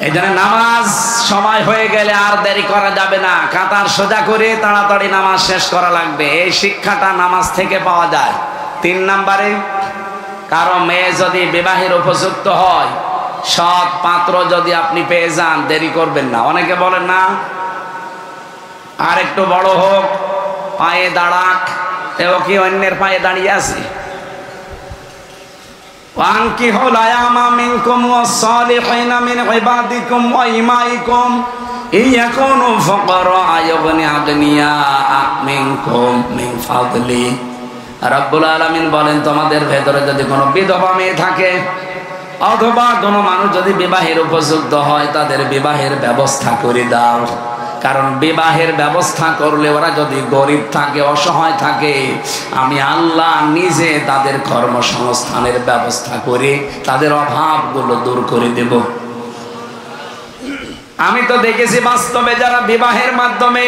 এই জন্য নামাজ সময় হয়ে গেলে আর দেরি করা যাবে না, কাতার সোজা করে তাড়াতাড়ি নামাজ শেষ করা লাগবে। এই শিক্ষাটা নামাজ থেকে পাওয়া যায়। 3 নম্বরে, কারো মেয়ে যদি বিবাহের উপযুক্ত হয়, সৎ পাত্র যদি আপনি পেয়ে যান, দেরি করবেন না। অনেকে বলেন না আর একটু বড় হোক, পায়ে দাঁড়াক, ও কি অন্যের পায়ে দাঁড়িয়ে আছে? وَأَنكِحُوا الْأَيَامَ مِنكُمْ وَالصَّالِحِينَ مِنْ عِبَادِكُمْ وَإِمَائِكُمْ إِنْ يَكُونُوا فُقَرَاءَ يُغْنِهِمْ أَغْنِيَاءُ مِنكُمْ مِنْ فَضْلِهِ। রব্বুল আলামিন বলেন, তোমাদের ভেতরে যদি কোনো বিধবা মেয়ে থাকে অথবা কোনো মানুষ যদি বিবাহের উপযুক্ত হয়, তাদের বিবাহের ব্যবস্থা করে দাও। কারণ বিবাহের ব্যবস্থা করলে ওরা যদি গরিব থাকে, অসহায় থাকে, আমি আল্লাহ নিজে তাদের কর্মসংস্থানের ব্যবস্থা করে তাদের অভাবগুলো দূর করে দেব। আমি তো দেখেছি বাস্তবে যারা বিবাহের মাধ্যমে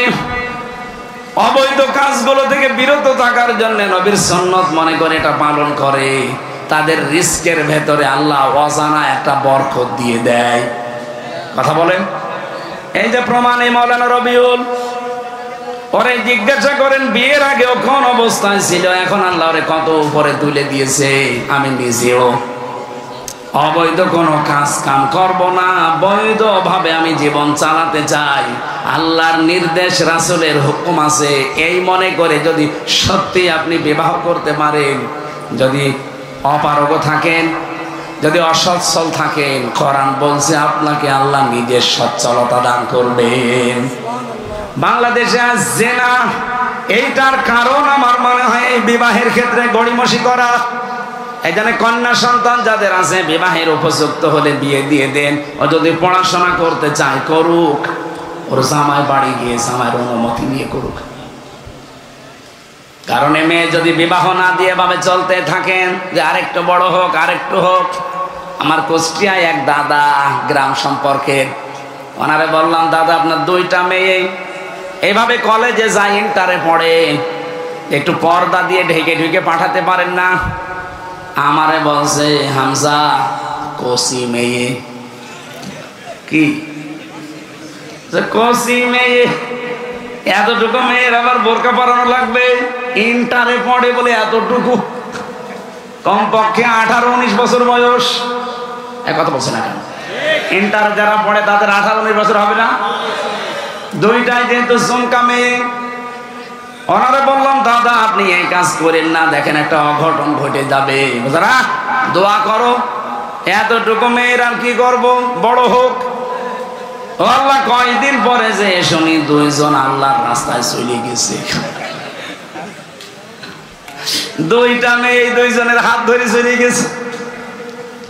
অবৈধ কাজগুলো থেকে বিরত থাকার জন্য নবীর সুন্নত মনে করে এটা পালন করে, তাদের রিস্কের ভেতরে আল্লাহ অজানা একটা বরকত দিয়ে দেয়। কথা বলেন। এই যে প্রমাণ, এই মাওলানা রবিউল, ওরে জিজ্ঞাসা করেন বিয়ের আগে ও কোন অবস্থায় ছিল, এখন আল্লাহ ওরে কত উপরে তুলে দিয়েছে। আমি নিজেও অবৈধ কোনো কাজ কাম করব না, বৈধ ভাবে আমি জীবন চালাতে চাই। আল্লাহর নির্দেশ, রাসূলের হুকুম আছে, এই মনে করে যদি সত্যি আপনি বিবাহ করতে পারেন, যদি অপারগ থাকেন, যদি অসচ্ছল থাকেন, কোরআন বলছে আপনাকে আল্লাহ নিজের সচ্ছলতা দান করবেন। বাংলাদেশে আজ জেনা, এইটার কারণ আমার মনে হয় এই বিবাহের ক্ষেত্রে গড়িমসি করা। এই জন্য কন্যা সন্তান যাদের আছে বিবাহের উপযুক্ত হলে বিয়ে দিয়ে দেন। ও যদি পড়াশোনা করতে চায় করুক, ওর জামাই বাড়ি গিয়ে জামাইয়ের অনুমতি নিয়ে করুক। কারণ মেয়ে যদি বিবাহ না দিয়ে ভাবে চলতে থাকেন যে আরেকটু বড় হোক আরেকটু হোক। আমার কুষ্টিয়ায় এক দাদা গ্রাম সম্পর্কে, ওনারে বললাম দাদা আপনার দুইটা মেয়ে এইভাবে কলেজে যায়, ইন্টারে পড়ে, একটু পর্দা দিয়ে ঢেকে ঢুকে পাঠাতে পারেন না? আমারে বলছে হামজা কষি মেয়ে। কি কষি মেয়ে? এতটুকু মেয়ের আবার বোরকা পরানো লাগবে? ইন্টারে পড়ে বলে এতটুকু? কমপক্ষে 18-19 বছর বয়স। কথা বলছে না কেন? ইন্টারে যারা পড়ে তাদের 18-19 বছর হবে না? দুইটাই যেহেতু চমকা মেয়ে। ওনারে বললাম দাদা আপনি এই কাজ করেন না, দেখেন একটা অঘটন ঘটে যাবে, বুঝলা? দোয়া করো। এতটুকু মেয়ের আর কি করব, বড় হোক। আল্লাহ কয়দিন পরে যে শুনি দুইজন আল্লাহর রাস্তায় চলে গেছে। দুইটা মেয়ে দুইজনের হাত ধরে চলে গেছে।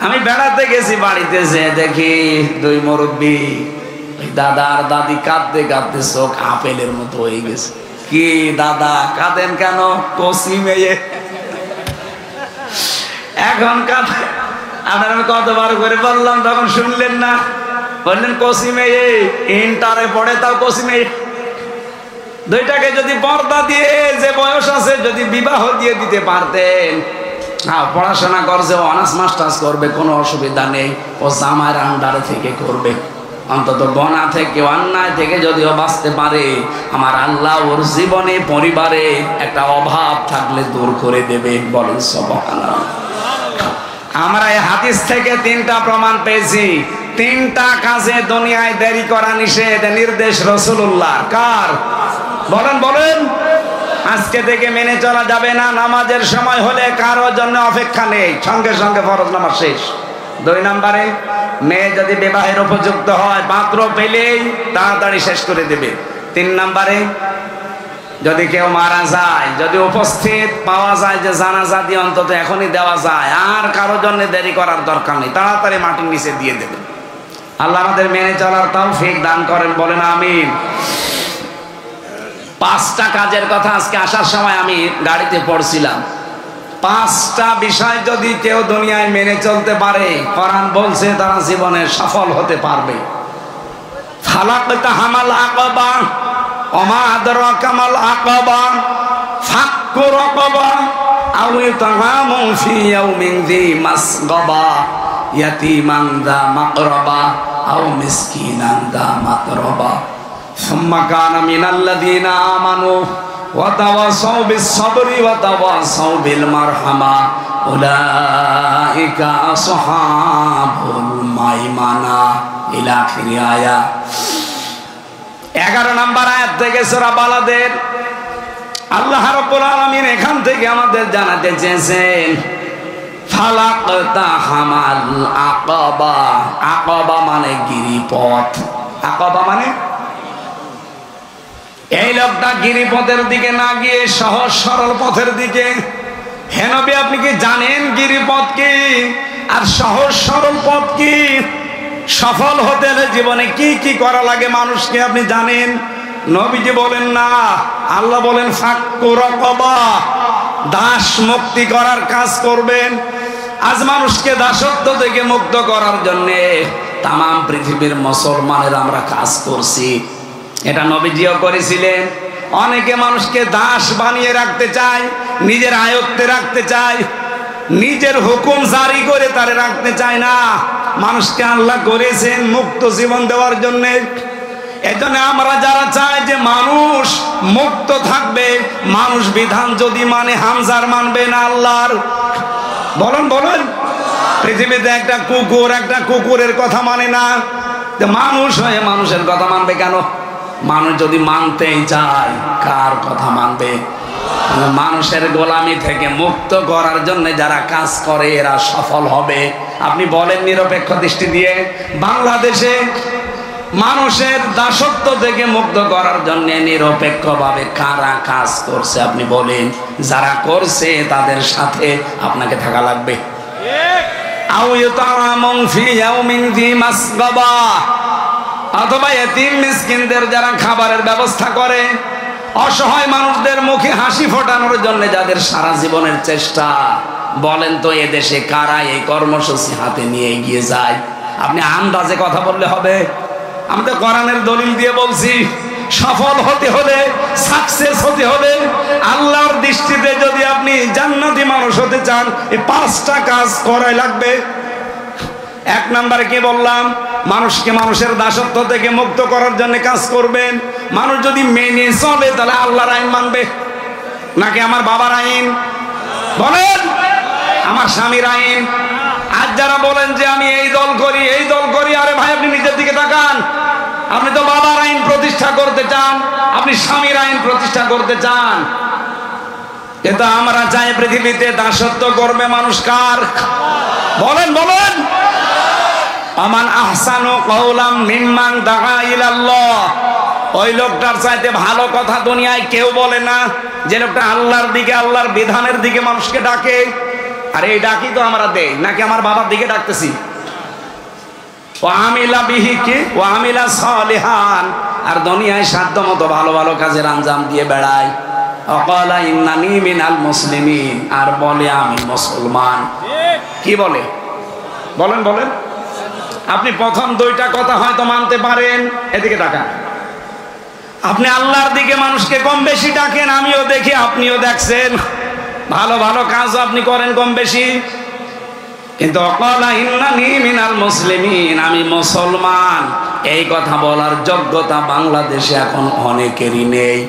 আমি বেড়াতে গেছি, বাড়িতে যে দেখি দুই মুরব্বী দাদা আর দাদি কাঁদতে কাঁদতে চোখ আপেলের মতো হয়ে গেছে। কি দাদা কাঁদেন কেন? কষি মেয়ে। এখন কাঁদে। আপনার আমি কতবার করে বললাম, তখন শুনলেন না। বললেন কষি মেয়ে, ইন্টারে পড়ে তাও কষি মেয়ে। দুইটাকে যদি পর্দা দিয়ে যে বয়স আছে যদি বিবাহ দিয়ে দিতে পারতেন, হ্যাঁ পড়াশোনা করছে, অনার্স মাস্টার্স করবে, কোনো অসুবিধা নেই। ও জামাইয়ের আন্ডারে থেকে করবে, অন্তত গোনা থেকে অন্যায় থেকে যদিও বাঁচতে পারে, আমার আল্লাহ ওর জীবনে পরিবারে একটা অভাব থাকলে দূর করে দেবে। বলেন সুবহানাল্লাহ। আমরা এই হাদিস থেকে 3টা প্রমাণ পেয়েছি। 3টা কাজে দুনিয়ায় দেরি করা নিষেধ, নির্দেশ রাসূলুল্লাহ। কার? বলেন বলেন। আজকে থেকে মেনে চলা যাবে না। নামাজের সময় হলে কারোর জন্য অপেক্ষা নেই, সঙ্গে সঙ্গে ফরজ নামাজ শেষ। 2 নম্বরে, মেয়ে যদি বিবাহের উপযুক্ত হয় পাত্র পেলেই তাড়াতাড়ি শেষ করে দেবে। 3 নম্বরে, যদি কেউ মারা যায়, যদি উপস্থিত পাওয়া যায় যে জানাজা দিয়ে অন্তত এখনই দেওয়া যায়, আর কারোর জন্য দেরি করার দরকার নেই, তাড়াতাড়ি মাটির নিচে দিয়ে দেবে। আল্লাহ আমাদের মেনে চলার তৌফিক দান করেন, বলেন আমিন। 5টা কাজের কথা আজকে আসার সময় আমি গাড়িতে পড়ছিলাম। 5টা বিষয় যদি কেউ দুনিয়ায় মেনে চলতে পারে, কোরআন বলছে তারা জীবনে সফল হতে পারবে। ফালাকতা হামাল আকাবা, ওমা আদরাকা মাল আকাবা, ফাক্কু রাকাবা, আও ইতআমুন ফি ইয়াউমিন যী মাসগাবা, ইয়াতীমান যা মাকরাবা, আও মিসকিনান যা মাতরাবা, সুম্মা কানা মিনাল্লাযীনা আমানু ওয়া তাওয়াসাউ বিস-সাবরি ওয়া তাওয়াসাউ বিল মারহামা, উলাইকা আসহাবুল মাইমানা। ইলা আখির আয়াত। 11 নম্বর আয়াত থেকে সূরা বালাদের আল্লাহ রাব্বুল আলামিন এখান থেকে আমাদের জানাতে চেয়েছেন ফালাকতা হামাল আকাবা। আকাবা মানে গিরিপথ। আকাবা মানে এই লোকটা গিরিপথের দিকে না গিয়ে সহজ সরল পথের দিকে। হে নবী আপনি কি জানেন গিরিপথ কি আর সহজ সরল পথ কি? সফল হতে হলে জীবনে কি কি করা লাগে মানুষকে আপনি জানেন? নবীজি বলেন না, আল্লাহ বলেন ফাক্কু রাকাবা, দাস মুক্তি করার কাজ করবেন। আজ মানুষকে দাসত্ব থেকে মুক্ত করার জন্য তাম পৃথিবীর মুসলমানের আমরা কাজ করছি। এটা নবীজিও করেছিলেন। অনেকে মানুষকে দাস বানিয়ে রাখতে চায়, নিজের আয়ত্তে রাখতে চায়, নিজের হুকুম জারি করে তারে রাখতে চায় না। মানুষকে আল্লাহ করেছেন মুক্ত জীবন দেওয়ার জন্য। এজন্য আমরা যারা চাই যে মানুষ মুক্ত থাকবে, মানুষ বিধান যদি মানে হামজার মানবে না আল্লাহর। বলেন বলেন। পৃথিবীতে একটা কুকুরের কথা মানে না, যে মানুষ হয়ে মানুষের কথা মানবে কেন? মানুষ যদি মানতেই চায় কার কথা মানবে? মানুষের গোলামি থেকে মুক্ত করার জন্য যারা কাজ করে এরা সফল হবে। আপনি বলেন নিরপেক্ষ দৃষ্টি দিয়ে, বাংলাদেশে মানুষের দাসত্ব থেকে মুক্ত করার জন্য নিরপেক্ষভাবে কারা কাজ করছে আপনি বলেন? যারা করছে তাদের সাথে আপনাকে থাকা লাগবে। অথবা এতিম মিসকিনদের যারা খাবারের ব্যবস্থা করে, অসহায় মানুষদের মুখে হাসি ফোটানোর জন্য যাদের সারা জীবনের চেষ্টা, বলেন তো এদেশে কারা এই কর্মসূচি হাতে নিয়ে এগিয়ে যায়? আপনি আন্দাজে কথা বললে হবে? আমি তো কোরআনের দলিল দিয়ে বলছি, সফল হতে হলে, সাকসেস হতে হলে, আল্লাহর দৃষ্টিতে যদি আপনি জান্নাতি মানুষ হতে চান, এই 5টা কাজ করাই লাগবে। 1 নম্বরে কি বললাম? মানুষকে মানুষের দাসত্ব থেকে মুক্ত করার জন্য কাজ করবেন। মানুষ যদি মেনে চলে তাহলে আল্লাহর আইন মানবে, নাকি আমার বাবার আইন? বলেন, আমার স্বামীর আইন? আজ যারা বলেন যে আমি এই দল করি, এই দল করি, আরে ভাই আপনি নিজের দিকে তাকান। আপনি তো বাবার আইন প্রতিষ্ঠা করতে চান, আপনি স্বামীর আইন প্রতিষ্ঠা করতে চান, কিন্তু আমরা চাই পৃথিবীতে দাসত্ব করবে মানুষ কার? বলেন বলেন। আমান আহসানু কাওলাম মিম্মান দাআ ইলাল্লাহ। ওই লোকটার চাইতে ভালো কথা দুনিয়ায় কেউ বলে না, যে লোকটা আল্লাহর দিকে, আল্লাহর বিধানের দিকে মানুষকে ডাকে। আর এই ডাকি তো আমরা দেই, নাকি আমার বাবার দিকে ডাকতেছি? ওয়া আমিলা বিহি কি ওয়া আমিলা সালিহান। আর দুনিয়ায় সাধ্যমতো ভালো ভালো কাজের আঞ্জাম দিয়ে বেড়ায়। ওয়াকালা ইন্নানি মিনাল মুসলিমিন, আর বলে আমি মুসলমান। কি বলে? বলেন বলেন। আপনি প্রথম 2টা কথা হয়তো মানতে পারেন, এদিকে তাকান। আপনি আল্লাহর দিকে মানুষকে কম বেশি ডাকেন, আমিও দেখি, আপনিও দেখছেন, ভালো ভালো কাজ আপনি করেন কম বেশি, কিন্তু ওয়াকালা ইন্নানি মিনাল মুসলিমিন, আমি মুসলমান, এই কথা বলার যোগ্যতা বাংলাদেশে এখন অনেকেরই নেই।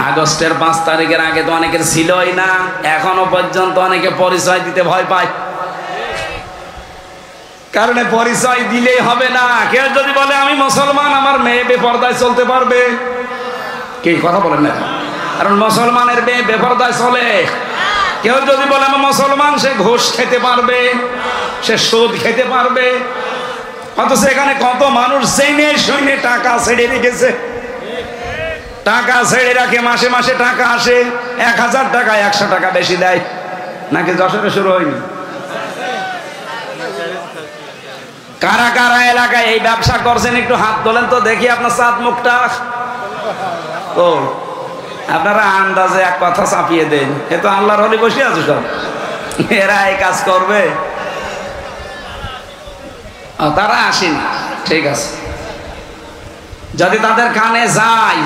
আগস্টের 5 তারিখের আগে তো অনেকের ছিলই না, এখনো পর্যন্ত অনেকে পরিচয় দিতে ভয় পায়। কারণ পরিচয় দিলেই হবে না। কেউ যদি বলে আমি মুসলমান, আমার মেয়ে বেপরদায় চলতে পারবে? কি কথা বলেন না? কারণ মুসলমানের মেয়ে বেপরদায় চলে। কেউ যদি বলে আমি মুসলমান, সে ঘুষ খেতে পারবে, সে সুদ খেতে পারবে। অথচ এখানে কত মানুষ জেনে শুনে টাকা ছেড়ে রেখেছে, টাকা ছেড়ে রাখে, মাসে মাসে টাকা আসে, 1000 টাকা 100 টাকা বেশি দেয়। নাকি যশোরে শুরু হয়নি? কারা কারা এলাকায় এই ব্যবসা করছেন একটু হাত তোলেন তো দেখি আপনার চাঁদ মুখটা। ও আপনারা আন্দাজে এক কথা চাপিয়ে দেন, এ তো আল্লাহর হলি বসে আছে সব, এরা এই কাজ করবে? তারা আসেনি, ঠিক আছে। যদি তাদের কানে যায়,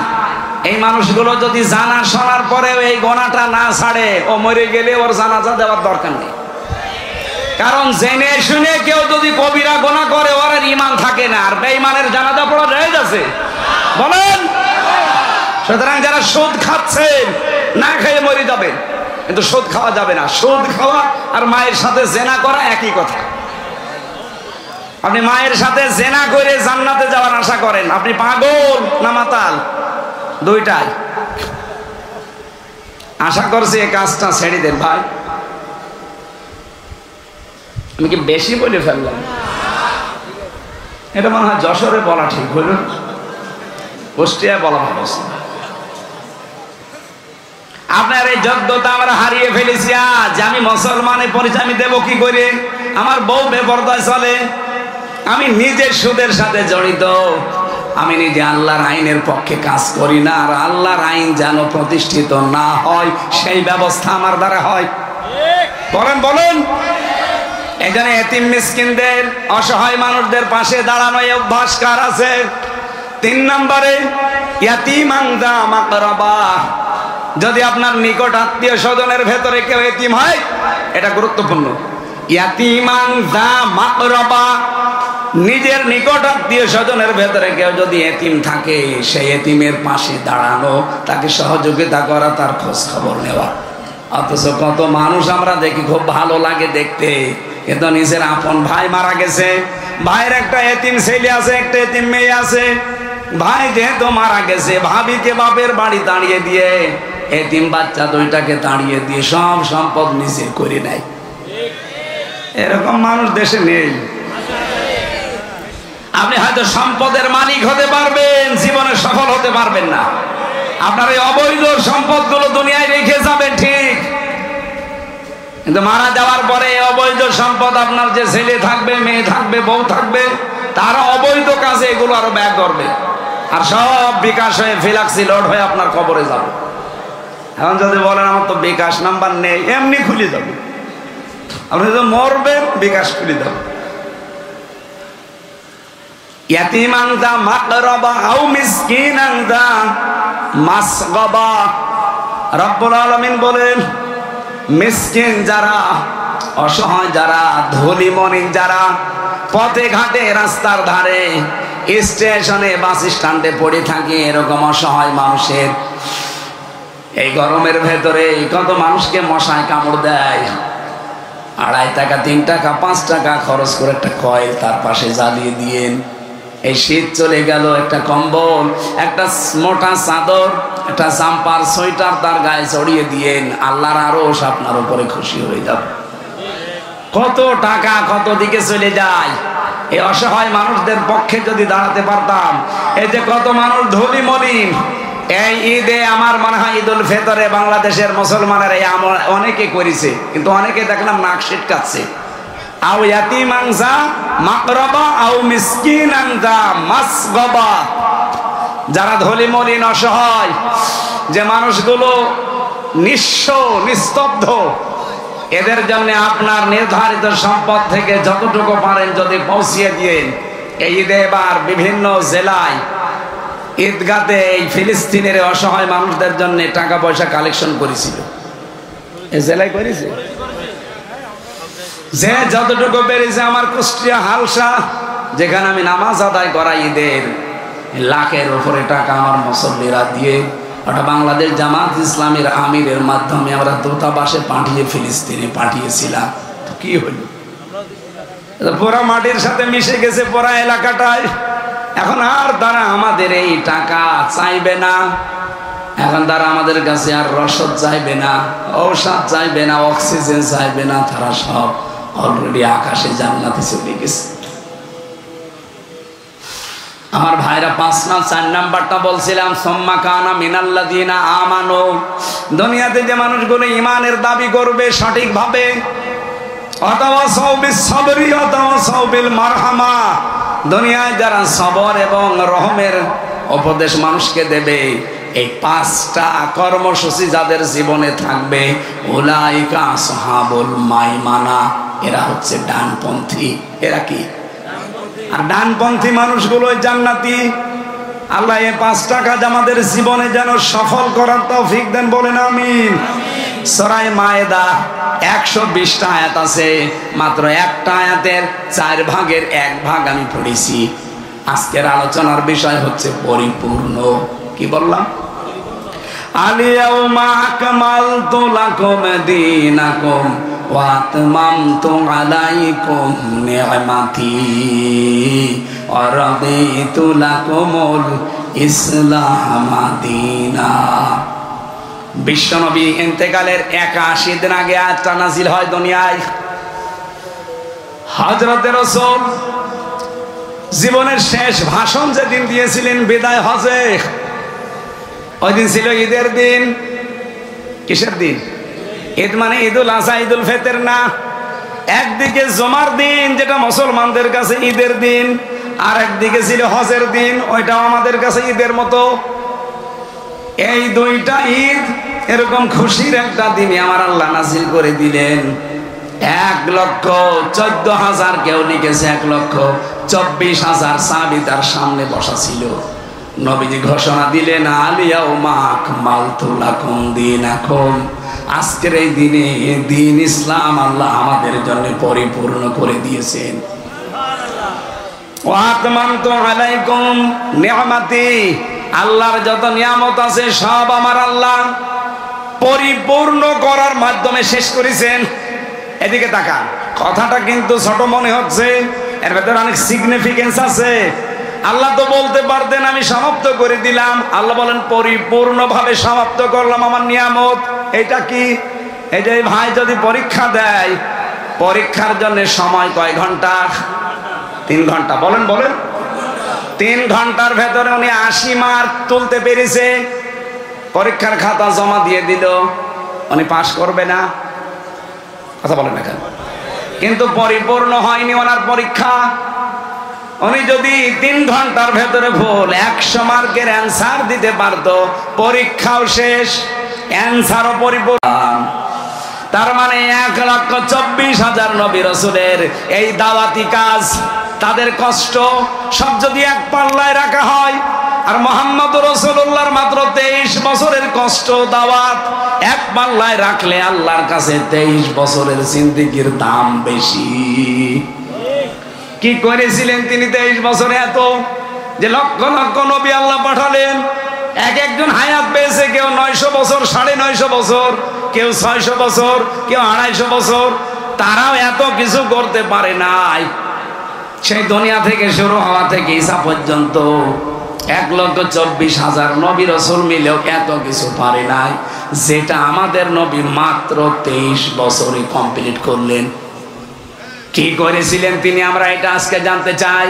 এই মানুষগুলো যদি জানা শোনার পরেও এই গোনাটা না ছাড়ে, ও মরে গেলে ওর জানাজা দেওয়ার দরকার নেই। কারণ জেনে শুনে কেউ যদি কবিরা গোনা করে, ওর ঈমান থাকে না, আর বেঈমানের জানাজা পড়া জায়েজ আছে? বলেন। সুতরাং যারা সুদ খাচ্ছেন, না খেয়ে মরে যাবেন, কিন্তু সুদ খাওয়া যাবে না। সুদ খাওয়া আর মায়ের সাথে জেনা করা একই কথা। আপনি মায়ের সাথে জেনা করে জান্নাতে যাওয়ার আশা করেন, আপনি পাগল না মাতাল? 2টাই। আশা করছি এই কাজটা ছেড়ে দেন ভাই। আমি কি বেশি বলে ফেললাম? এটা মনে হয় যশোরে বলা ঠিক হইল, কুষ্টিয়ায় বলা ভালো। আপনার এই যোগ্যতা আমরা হারিয়ে ফেলেছি। আজ আমি মুসলমানের পরিচয় আমি দেবো কি করে? আমার বউ বেপরদায় চলে, আমি নিজে সুদের সাথে জড়িত, আমি নিজে আল্লাহর আইনের পক্ষে কাজ করি না, আর আল্লাহর আইন যেন প্রতিষ্ঠিত না হয় সেই ব্যবস্থা আমার দ্বারা হয়। বলেন বলেন। এই জন্য এতিম মিসকিনদের, অসহায় মানুষদের পাশে দাঁড়ানো এই অভ্যাস কার আছে? 3 নম্বরে ইয়াতীমান যা মাকরাবা। যদি আপনার নিকট আত্মীয় স্বজনের ভেতরে কেউ এতিম হয়, এটা গুরুত্বপূর্ণ। ইয়াতীমান যা মাকরাবা, নিজের নিকট আত্মীয় স্বজনের ভেতরে কেউ যদি এতিম থাকে, সেই এতিমের পাশে দাঁড়ানো, তাকে সহযোগিতা করা, তার খোঁজ খবর নেওয়া। অথচ কত মানুষ আমরা দেখি, খুব ভালো লাগে দেখতে, কিন্তু নিজের আপন ভাই মারা গেছে, ভাইয়ের একটা এতিম ছেলে আছে, একটা এতিম মেয়ে আছে, ভাই যেহেতু মারা গেছে, ভাবিকে বাপের বাড়ি দাঁড়িয়ে দিয়ে, এতিম বাচ্চা 2টাকে দাঁড়িয়ে দিয়ে সব সম্পদ নিজে করে নেয়। এরকম মানুষ দেশে নেই। আপনি হয়তো সম্পদের মালিক হতে পারবেন, জীবনে সফল হতে পারবেন না। আপনার এই অবৈধ সম্পদগুলো দুনিয়ায় রেখে যাবেন ঠিক, কিন্তু মারা যাওয়ার পরে অবৈধ সম্পদ আপনার যে ছেলে থাকবে, মেয়ে থাকবে, বউ থাকবে, তারা অবৈধ কাজে এগুলো আরো ব্যয় করবে, আর সব বিকাশ হয়ে ফিলাক্সি লোড হয়ে আপনার কবরে যাবে। এখন যদি বলেন আমার তো বিকাশ নাম্বার নেই, এমনি খুলে যাবে। আপনি যদি মরবেন, বিকাশ খুলে যাবে। ইয়াতীমান যা মাকরাবা আও মিসকিনান যা মাসগাবা। রব্বুল আলামিন বলেন, মিসকিন যারা, অসহায় যারা, ধনী মনিক যারা, পথে ঘাটে, রাস্তার ধারে, স্টেশনে, বাস স্ট্যান্ডে পড়ে থাকে, এরকম অসহায় মানুষের এই গরমের ভেতরে কত মানুষকে মশায় কামড় দেয়। 2.5 টাকা, 3 টাকা, 5 টাকা খরচ করে একটা কয়েল তার পাশে জ্বালিয়ে দিয়েন। এই শীত চলে গেল, একটা কম্বল, একটা মোটা চাদর, একটা জাম্পার, সোয়েটার তার গায়ে চড়িয়ে দিয়েন। আল্লাহর আরশ আপনার উপরে খুশি হয়ে যাবে। কত টাকা কত দিকে চলে যায়। এই অসহায় মানুষদের পক্ষে যদি দাঁড়াতে পারতাম, এই যে কত মানুষ ধনী মলিন, এই ঈদে আমার মনে হয় ঈদুল ফিতরে বাংলাদেশের মুসলমানেরা অনেকে করেছে, কিন্তু অনেকে দেখলাম নাক ছিটকাচ্ছে। আও ইয়াতীমান যা মাকরাবা আও মিসকিনান যা মাসগাবা। যারা ধনী মলিন অসহায়, যে মানুষগুলো নিঃস্ব নিস্তব্ধ, এদের জন্য আপনার নির্ধারিত সম্পদ থেকে যতটুকু পারেন যদি পৌঁছিয়ে দিয়েন। এই ঈদে এবার বিভিন্ন জেলায় ঈদগাতে এই ফিলিস্তিনের অসহায় মানুষদের জন্য টাকা পয়সা কালেকশন করেছিল। এই জেলায় করেছে, যে যতটুকু পেরেছে। আমার কুষ্টিয়া হালসা, যেখানে আমি নামাজ আদায় করা ঈদের, লাখের উপরে টাকা আমার মুসল্লিরা দিয়ে, ওটা বাংলাদেশ জামাত ইসলামের আমিরের মাধ্যমে আমরা দূতাবাসে পাঠিয়ে ফিলিস্তিনে পাঠিয়েছিলাম। কি হলো, পুরা মাটির সাথে মিশে গেছে পুরা এলাকাটায়। এখন আর তারা আমাদের এই টাকা চাইবে না, এখন তারা আমাদের কাছে আর রসদ চাইবে না, ঔষধ চাইবে না, অক্সিজেন চাইবে না। তারা সব অলরেডি আকাশে জান্নাতে চলে গেছে। আমার ভাইরা 5 না 4 নাম্বারটা বলছিলাম, সুম্মা কানা মিনাল্লাযিনা আমানু। দুনিয়াতে যে মানুষগুলো ঈমানের দাবি করবে সঠিকভাবে, ওয়াতাওয়াসাউ বিস-সাবরি ওয়াতাওয়াসাউ বিল মারহামা, দুনিয়ায় যারা সবর এবং রহমের উপদেশ মানুষকে দেবে, এই 5টা কর্মসূচি যাদের জীবনে থাকবে, উলাইকা আসহাবুল মাইমানা, এরা হচ্ছে ডানপন্থী। এরা কি? আর ডানপন্থী মানুষগুলো জান্নাতি। আল্লাহ এই 5টা কাজ আমাদের জীবনে যেন সফল করার তৌফিক দেন, বলেন আমিন। সূরা মায়েদা 120টা আয়াত আছে, মাত্র একটা আয়াতের 4 ভাগের 1 ভাগ আমি পড়েছি। আজকের আলোচনার বিষয় হচ্ছে পরিপূর্ণ। কি বললাম? আলিয়াউমা আকমালতু লাকুম দীনাকুম ওয়া আতমামতু আলাইকুম নি'মাতি ওয়া রাদিতু লাকুমুল ইসলাম দীনা। বিশ্বনবী ইন্তেকালের 81 দিন আগে আয়াতটা নাযিল হয় দুনিয়ায়। হযরত রাসূল জীবনের শেষ ভাষণ যেদিন দিয়েছিলেন বিদায় হজে, ওই দিন ছিল ঈদের দিন। কিসের দিন? ঈদ মানে ঈদুল আযহা, ঈদুল ফিতর না। একদিকে জুমার দিন, যেটা মুসলমানদের কাছে ঈদের দিন, আর একদিকে ছিল হজের দিন, ওইটাও আমাদের কাছে ঈদের মতো। এই 2টা ঈদ এরকম খুশির একটা দিনে আমার আল্লাহ নাযিল করে দিলেন। 1,14,000, কেউ লিখেছে 1,24,000 সাহাবী তার সামনে বসা ছিল। নবীজি ঘোষণা দিলেন, আলিয়াউমা আকমালতু লাকুম দীনাকুম, আজকের এই দিনে দ্বীন ইসলাম আল্লাহ আমাদের জন্য পরিপূর্ণ করে দিয়েছেন। ওয়া আতমামতু আলাইকুম নি'মাতি, আল্লাহর যত নিয়ামত আছে সব আমার আল্লাহ পরিপূর্ণ করার মাধ্যমে শেষ করেছেন। এদিকে তাকান, কথাটা কিন্তু ছোট মনে হচ্ছে, এর ভেতরে অনেক সিগনিফিকেন্স আছে। আল্লাহ তো বলতে পারতেন আমি সমাপ্ত করে দিলাম, আল্লাহ বলেন পরিপূর্ণভাবে সমাপ্ত করলাম আমার নিয়ামত। এটা কি? এই যে ভাই যদি পরীক্ষা দেয়, পরীক্ষার জন্য সময় কয় ঘন্টা? 3 ঘন্টা। বলেন বলেন, 3 ঘন্টার ভেতরে উনি 80 মার্ক তুলতে পেরেছে। পরীক্ষার খাতা জমা দিয়ে দিল, উনি পাস করবে না? কথা বলেন না কেন? কিন্তু পরিপূর্ণ হয়নি ওনার পরীক্ষা। উনি যদি 3 ঘন্টার ভেতরে ভুল 100 মার্কের অ্যান্সার দিতে পারত, পরীক্ষাও শেষ, অ্যান্সারও পরিপূর্ণ। তার মানে 1,24,000 নবী রাসূলের এই দাওয়াতি কাজ, তাদের কষ্ট সব যদি এক পাল্লায় রাখা হয়, আর মুহাম্মদ রাসূলুল্লাহর মাত্র 23 বছরের কষ্ট দাওয়াত এক পাল্লায় রাখলে আল্লাহর কাছে 23 বছরের জিন্দেগির দাম বেশি। কি করেছিলেন তিনি 23 বছরে? এত যে লক্ষ লক্ষ নবী আল্লাহ পাঠালেন, এক একজন হায়াত পেয়েছে, কেউ 900 বছর, 950 বছর, কেউ 600 বছর, কেউ 250 বছর। তারাও এত কিছু করতে পারে নাই। সেই দুনিয়া থেকে শুরু হওয়া থেকে ঈসা পর্যন্ত 1,24,000 নবী রাসূল মিলেও এত কিছু পারে নাই, যেটা আমাদের নবী মাত্র 23 বছরে কমপ্লিট করলেন। কি করেছিলেন তিনি, আমরা এটা আজকে জানতে চাই।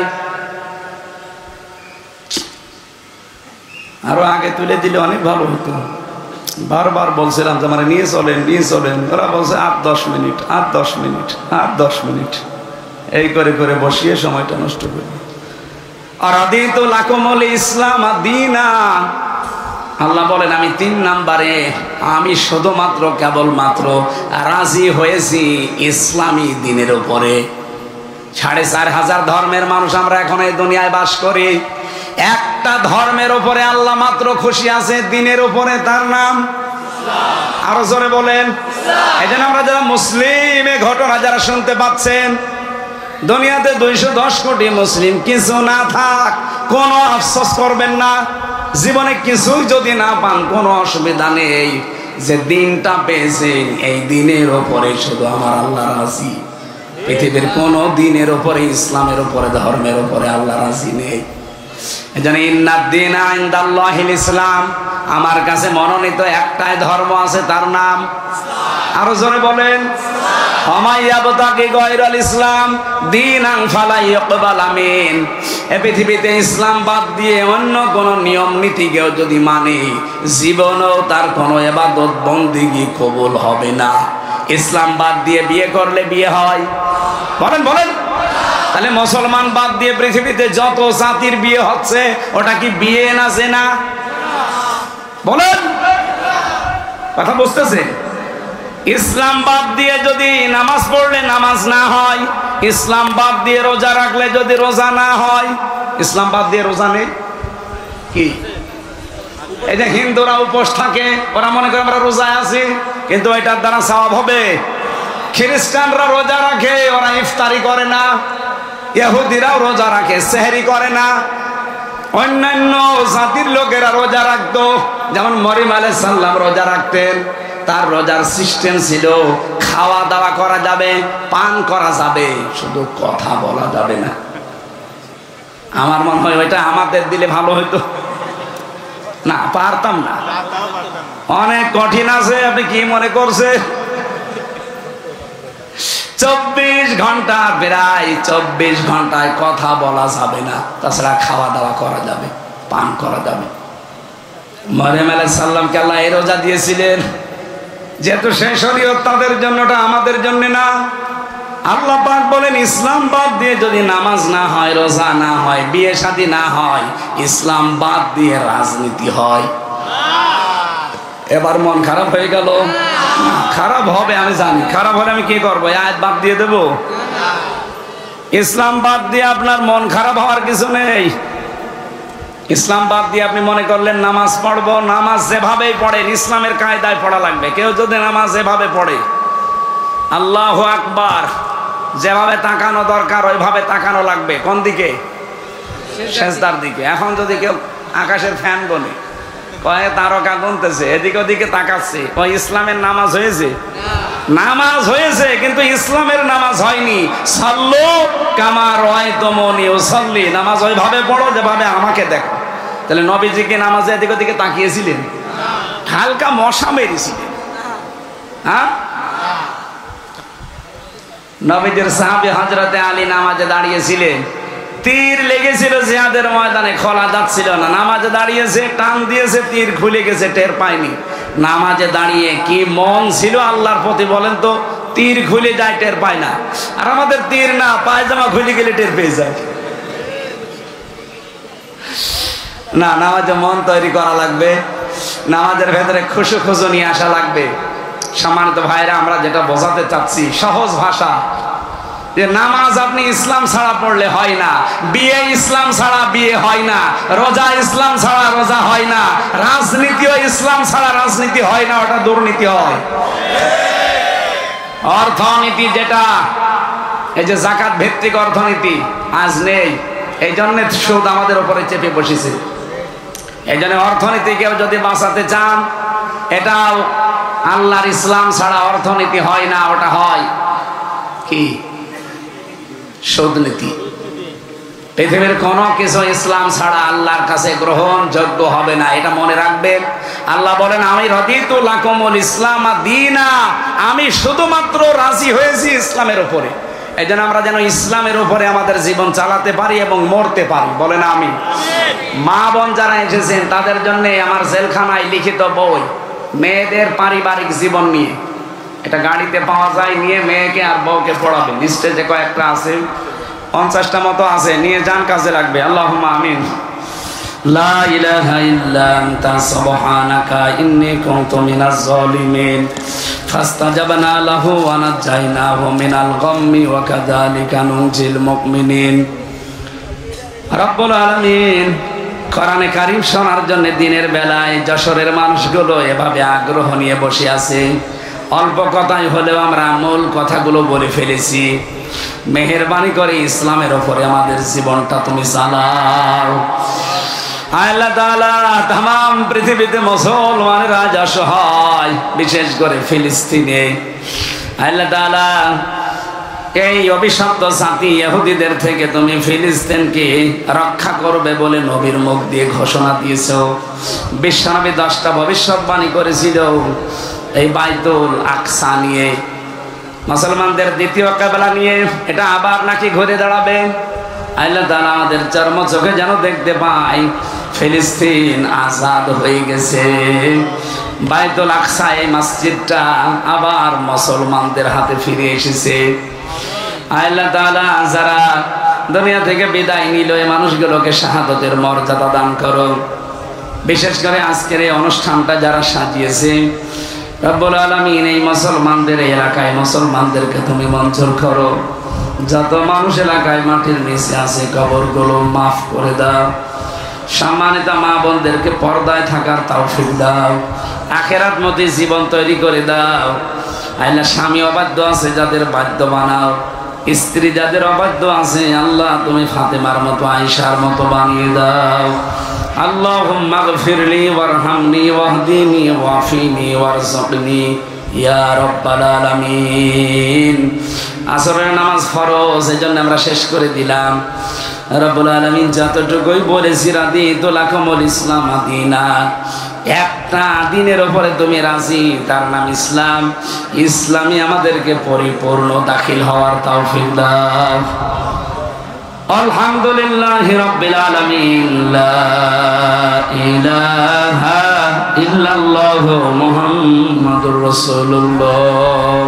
আরো আগে তুলে দিলে অনেক ভালো হতো। বারবার বলছিলাম যে আমরা নিয়ে চলেন, নিয়ে চলেন। ওরা বলছে 8-10 মিনিট, 8-10 মিনিট, 8-10 মিনিট, এই করে করে বসিয়ে সময়টা নষ্ট করি। আর আদিতু লাকুমুল ইসলাম দীনা, আল্লাহ বলেন আমি 3 নম্বরে আমি শুধুমাত্র কেবলমাত্র রাজি হয়েছি ইসলামী দিনের উপরে। 4,500 ধর্মের মানুষ আমরা এখন এই দুনিয়ায় বাস করি, একটা ধর্মের উপরে আল্লাহ মাত্র খুশি আছে, দিনের উপরে, তার নাম ইসলাম। আরো জোরে বলেন ইসলাম। এই জন্য আমরা যারা মুসলিম, এই ঘটনা যারা শুনতে পাচ্ছেন, দুনিয়াতে 210 কোটি মুসলিম, কিছু না থাক কোনো আফসোস করবেন না। জীবনে কিছুই যদি না পান কোনো অসুবিধা নেই, যে দিনটা পেয়েছেন এই দিনের উপরে শুধু আমার আল্লাহ রাজি। পৃথিবীর কোন দিনের উপরে, ইসলামের উপরে, ধর্মের উপরে আল্লাহ রাজি নেই। এজন্য ইন্নাদ-দীনা ইনদাল্লাহিল ইসলাম, আমার কাছে মনোনীত একটাই ধর্ম আছে, তার নাম ইসলাম। আরো জোরে বলেন আমাইয়াবতাকি গায়রাল ইসলাম দীনান ফালা ইউকবাল মিন। এই পৃথিবীতে ইসলাম বাদ দিয়ে অন্য কোন নিয়ম নীতি কেউ যদি মানে, জীবনেও তার কোনো ইবাদত বন্দেগী কবুল হবে না। ইসলাম বাদ দিয়ে বিয়ে করলে বিয়ে হয়? বলেন বলেন। তাহলে মুসলমান বাদ দিয়ে পৃথিবীতে যত জাতির বিয়ে হচ্ছে, ওটা কি বিয়ে না জিনা? বলেন, কথা বুঝতেছে? ইসলাম বাদ দিয়ে যদি নামাজ পড়লে নামাজ না হয়, ইসলাম বাদ দিয়ে রোজা রাখলে যদি রোজা না হয়, ইসলাম বাদ দিয়ে রোজা নেই কি? এই যে হিন্দুরা উপোস থাকে, ওরা মনে করে আমরা রোজায় আছি, কিন্তু এটার দ্বারা সওয়াব হবে। খ্রিস্টানরা রোজা রাখে, ওরা ইফতারি করে না। ইহুদিরাও রোজা রাখে, সেহরি করে না। অন্যান্য জাতির লোকেরা রোজা রাখতো, যেমন মরিয়ম আলাইহিস সালাম রোজা রাখতেন। তার রোজার সিস্টেম ছিল খাওয়া দাওয়া করা যাবে, পান করা যাবে, শুধু কথা বলা যাবে না। আমার মনে হয় ওইটা আমাদের দিলে ভালো হইতো না, পারতাম না, অনেক কঠিন আছে। আপনি কি মনে করছে? 24 ঘন্টা, প্রায় 24 ঘন্টায় কথা বলা যাবে না, তাছাড়া খাওয়া দাওয়া করা যাবে, পান করা যাবে। মরিয়ম আলাইহিস সালামকে আল্লাহ এই রোজা দিয়েছিলেন, যেহেতু সেই শরীয়ত তাদের জন্য, ওটা আমাদের জন্য না। আল্লাহ পাক বলেন ইসলাম বাদ দিয়ে যদি নামাজ না হয়, রোজা না হয়, বিয়ে শাদী না হয়, ইসলাম বাদ দিয়ে রাজনীতি হয়। এবার মন খারাপ হয়ে গেল? খারাপ হবে, আমি জানি। খারাপ হলে আমি কি করবো? আয়াত বাদ দিয়ে দেব? ইসলাম বাদ দিয়ে আপনার মন খারাপ হওয়ার কিছু নেই। ইসলাম বাদ দিয়ে আপনি মনে করলেন নামাজ পড়বো, নামাজ যেভাবেই পড়েন ইসলামের কায়দায় পড়া লাগবে। কেউ যদি নামাজ যেভাবে পড়ে, আল্লাহু আকবার, যেভাবে তাকানো দরকার ওইভাবে তাকানো লাগবে। কোন দিকে? সেজদার দিকে। এখন যদি কেউ আকাশের ফ্যান বলে, কয়ে তারকা গুনতেছে, এদিকে ওদিকে তাকাচ্ছে, ওই ইসলামের নামাজ হয়েছে? নামাজ হয়েছে, কিন্তু ইসলামের নামাজ হয়নি। সাল্লু কামা রাআইতুমুনি উসাল্লি, নামাজ ওইভাবে পড়ো যেভাবে আমাকে দেখো। তাহলে নবীজি কি নামাজে এদিকে ওদিকে তাকিয়েছিলেন? হালকা মশা মেরেছিলেন? হ্যাঁ, নবীজির সাহাবী হযরতে আলী নামাজে দাঁড়িয়েছিলেন, তীর লেগেছিল জিহাদের ময়দানে, খোলা যাচ্ছিল না। নামাজে দাঁড়িয়েছে, টান দিয়েছে, তীর খুলে গেছে, টের পায়নি। নামাজে দাঁড়িয়ে কি মন ছিল আল্লাহর প্রতি বলেন তো, তীর খুলে যায় টের পায় না। আর আমাদের তীর না, পায়জামা খুলে গেলে টের পেয়ে যায়। না, নামাজে মন তৈরি করা লাগবে, নামাজের ভেতরে খুশু খুশু নিয়ে আসা লাগবে। সম্মানিত ভাইরা, আমরা যেটা বোঝাতে চাচ্ছি সহজ ভাষা, যে নামাজ আপনি ইসলাম ছাড়া পড়লে হয় না, বিয়ে ইসলাম ছাড়া বিয়ে হয় না, রোজা ইসলাম ছাড়া রোজা হয় না, রাজনীতিও ইসলাম ছাড়া রাজনীতি হয় না, ওটা দুর্নীতি হয়। অর্থনীতি যেটা, এই যে জাকাত ভিত্তিক অর্থনীতি আজ নেই, এই জন্য সুদ আমাদের উপরে চেপে বসেছে। এই জন্য অর্থনীতিকেও যদি বাঁচাতে চান, এটাও আল্লাহর ইসলাম ছাড়া অর্থনীতি হয় না, ওটা হয় কি? সুদনীতি। পৃথিবীর কোনো কিছু ইসলাম ছাড়া আল্লাহর কাছে গ্রহণযোগ্য হবে না, এটা মনে রাখবেন। আল্লাহ বলেন, আমি রাদিতু লাকুমুল ইসলাম দীনা, আমি শুধুমাত্র রাজি হয়েছি ইসলামের উপরে। এই জন্য আমরা যেন ইসলামের উপরে আমাদের জীবন চালাতে পারি এবং মরতে পারি, বলেন আমিন। মা বোন যারা এসেছেন তাদের জন্য আমার জেলখানায় লিখিত বই, মেয়েদের পারিবারিক জীবন নিয়ে, এটা গাড়িতে পাওয়া যায়, নিয়ে মেয়েকে আর বউকে পড়াবেন। স্টেজে কয়েকটা আছে, 50টা মতো আছে, নিয়ে যান, কাজে লাগবে। আল্লাহুম্মা আমিন। লা ইলাহা ইল্লা আনতা সুবহানাকা ইন্নী কুনতু মিনাজ জালিমিন ফাস্তাজাবনা লাহু ওয়া নাজাইনাহু মিনাল গাম্মি ওয়া কাযালিকা নুনজিল মুমিনিন। রব্বুল আলামিন কোরআনে কারীম শোনার জন্য দিনের বেলায় যশোরের মানুষগুলো এভাবে আগ্রহ নিয়ে বসে আছে। অল্প কথাই হলেও আমরা মূল কথাগুলো বলে ফেলেছি। মেহেরবানি করে ইসলামের ওপরে আমাদের জীবনটা তুমি চালাও। আল্লাহ তাআলা तमाम পৃথিবীতে মুসলমানেরা আজ অসহায়, বিশেষ করে ফিলিস্তিনে। আল্লাহ তাআলা এই অভিশপ্ত জাতি ইহুদিদের থেকে তুমি ফিলিস্তিনকে রক্ষা করবে বলে নবীর মুখ দিয়ে ঘোষণা দিয়েছো। বিশ্বনবী 10টা ভবিষ্যৎবাণী করেছিল এই বাইতুল আকসা নিয়ে, মুসলমানদের দ্বিতীয় কিবলা নিয়ে। এটা আবার নাকি ঘুরে দাঁড়াবে। আল্লাহ তাআলা আমাদের চর্ম চোখে যেন দেখতে পাই ফিলিস্তিন আজাদ হয়ে গেছে। বাইতুল আকসা এই মসজিদটা আবার মুসলমানদের হাতে ফিরে এসেছে। আল্লাহ তাআলা যারা দুনিয়া থেকে বিদায় নিল, এই মানুষগুলোকে শাহাদাতের মর্যাদা দান করো। বিশেষ করে আজকের এই অনুষ্ঠানটা যারা সাজিয়েছে, রব্বুল আলামিন এই মুসলমানদের এলাকায় মুসলমানদেরকে তুমি মঞ্জুর করো। যত মানুষ এলাকায় মাটির নিচে আছে কবরগুলো মাফ করে দাও। সম্মানিত মা বোনদেরকে পর্দায় থাকার তৌফিক দাও। আখিরাতমুখী জীবন তৈরি করে দাও। আল্লাহ স্বামী অবাধ্য আছে যাদের বাধ্য বানাও, স্ত্রী যাদের অবাধ্য আছে আল্লাহ তুমি ফাতেমার মতো আয়েশার মতো বানিয়ে দাও। আল্লাহুম্মা গফিরলি ওয়ারহামনি ওয়াহদিনি ওয়াফিনি ওয়ারযুকনি ইয়া রাব্বাল আলামিন। আসরের নামাজ ফরজ, এজন্য আমরা শেষ করে দিলাম। রব্বুল আলামিন যতটুকুই বলেছি রাদিতু লাকুমুল ইসলাম দীনা, একটা দিনের উপরে তুমি রাজি, তার নাম ইসলাম। ইসলামই আমাদেরকে পরিপূর্ণ দাখিল হওয়ার তৌফিক দাও। আলহামদুলিল্লাহি রাব্বিল আলামিন। লা ইলাহা ইল্লাল্লাহু মুহাম্মাদুর রাসূলুল্লাহ।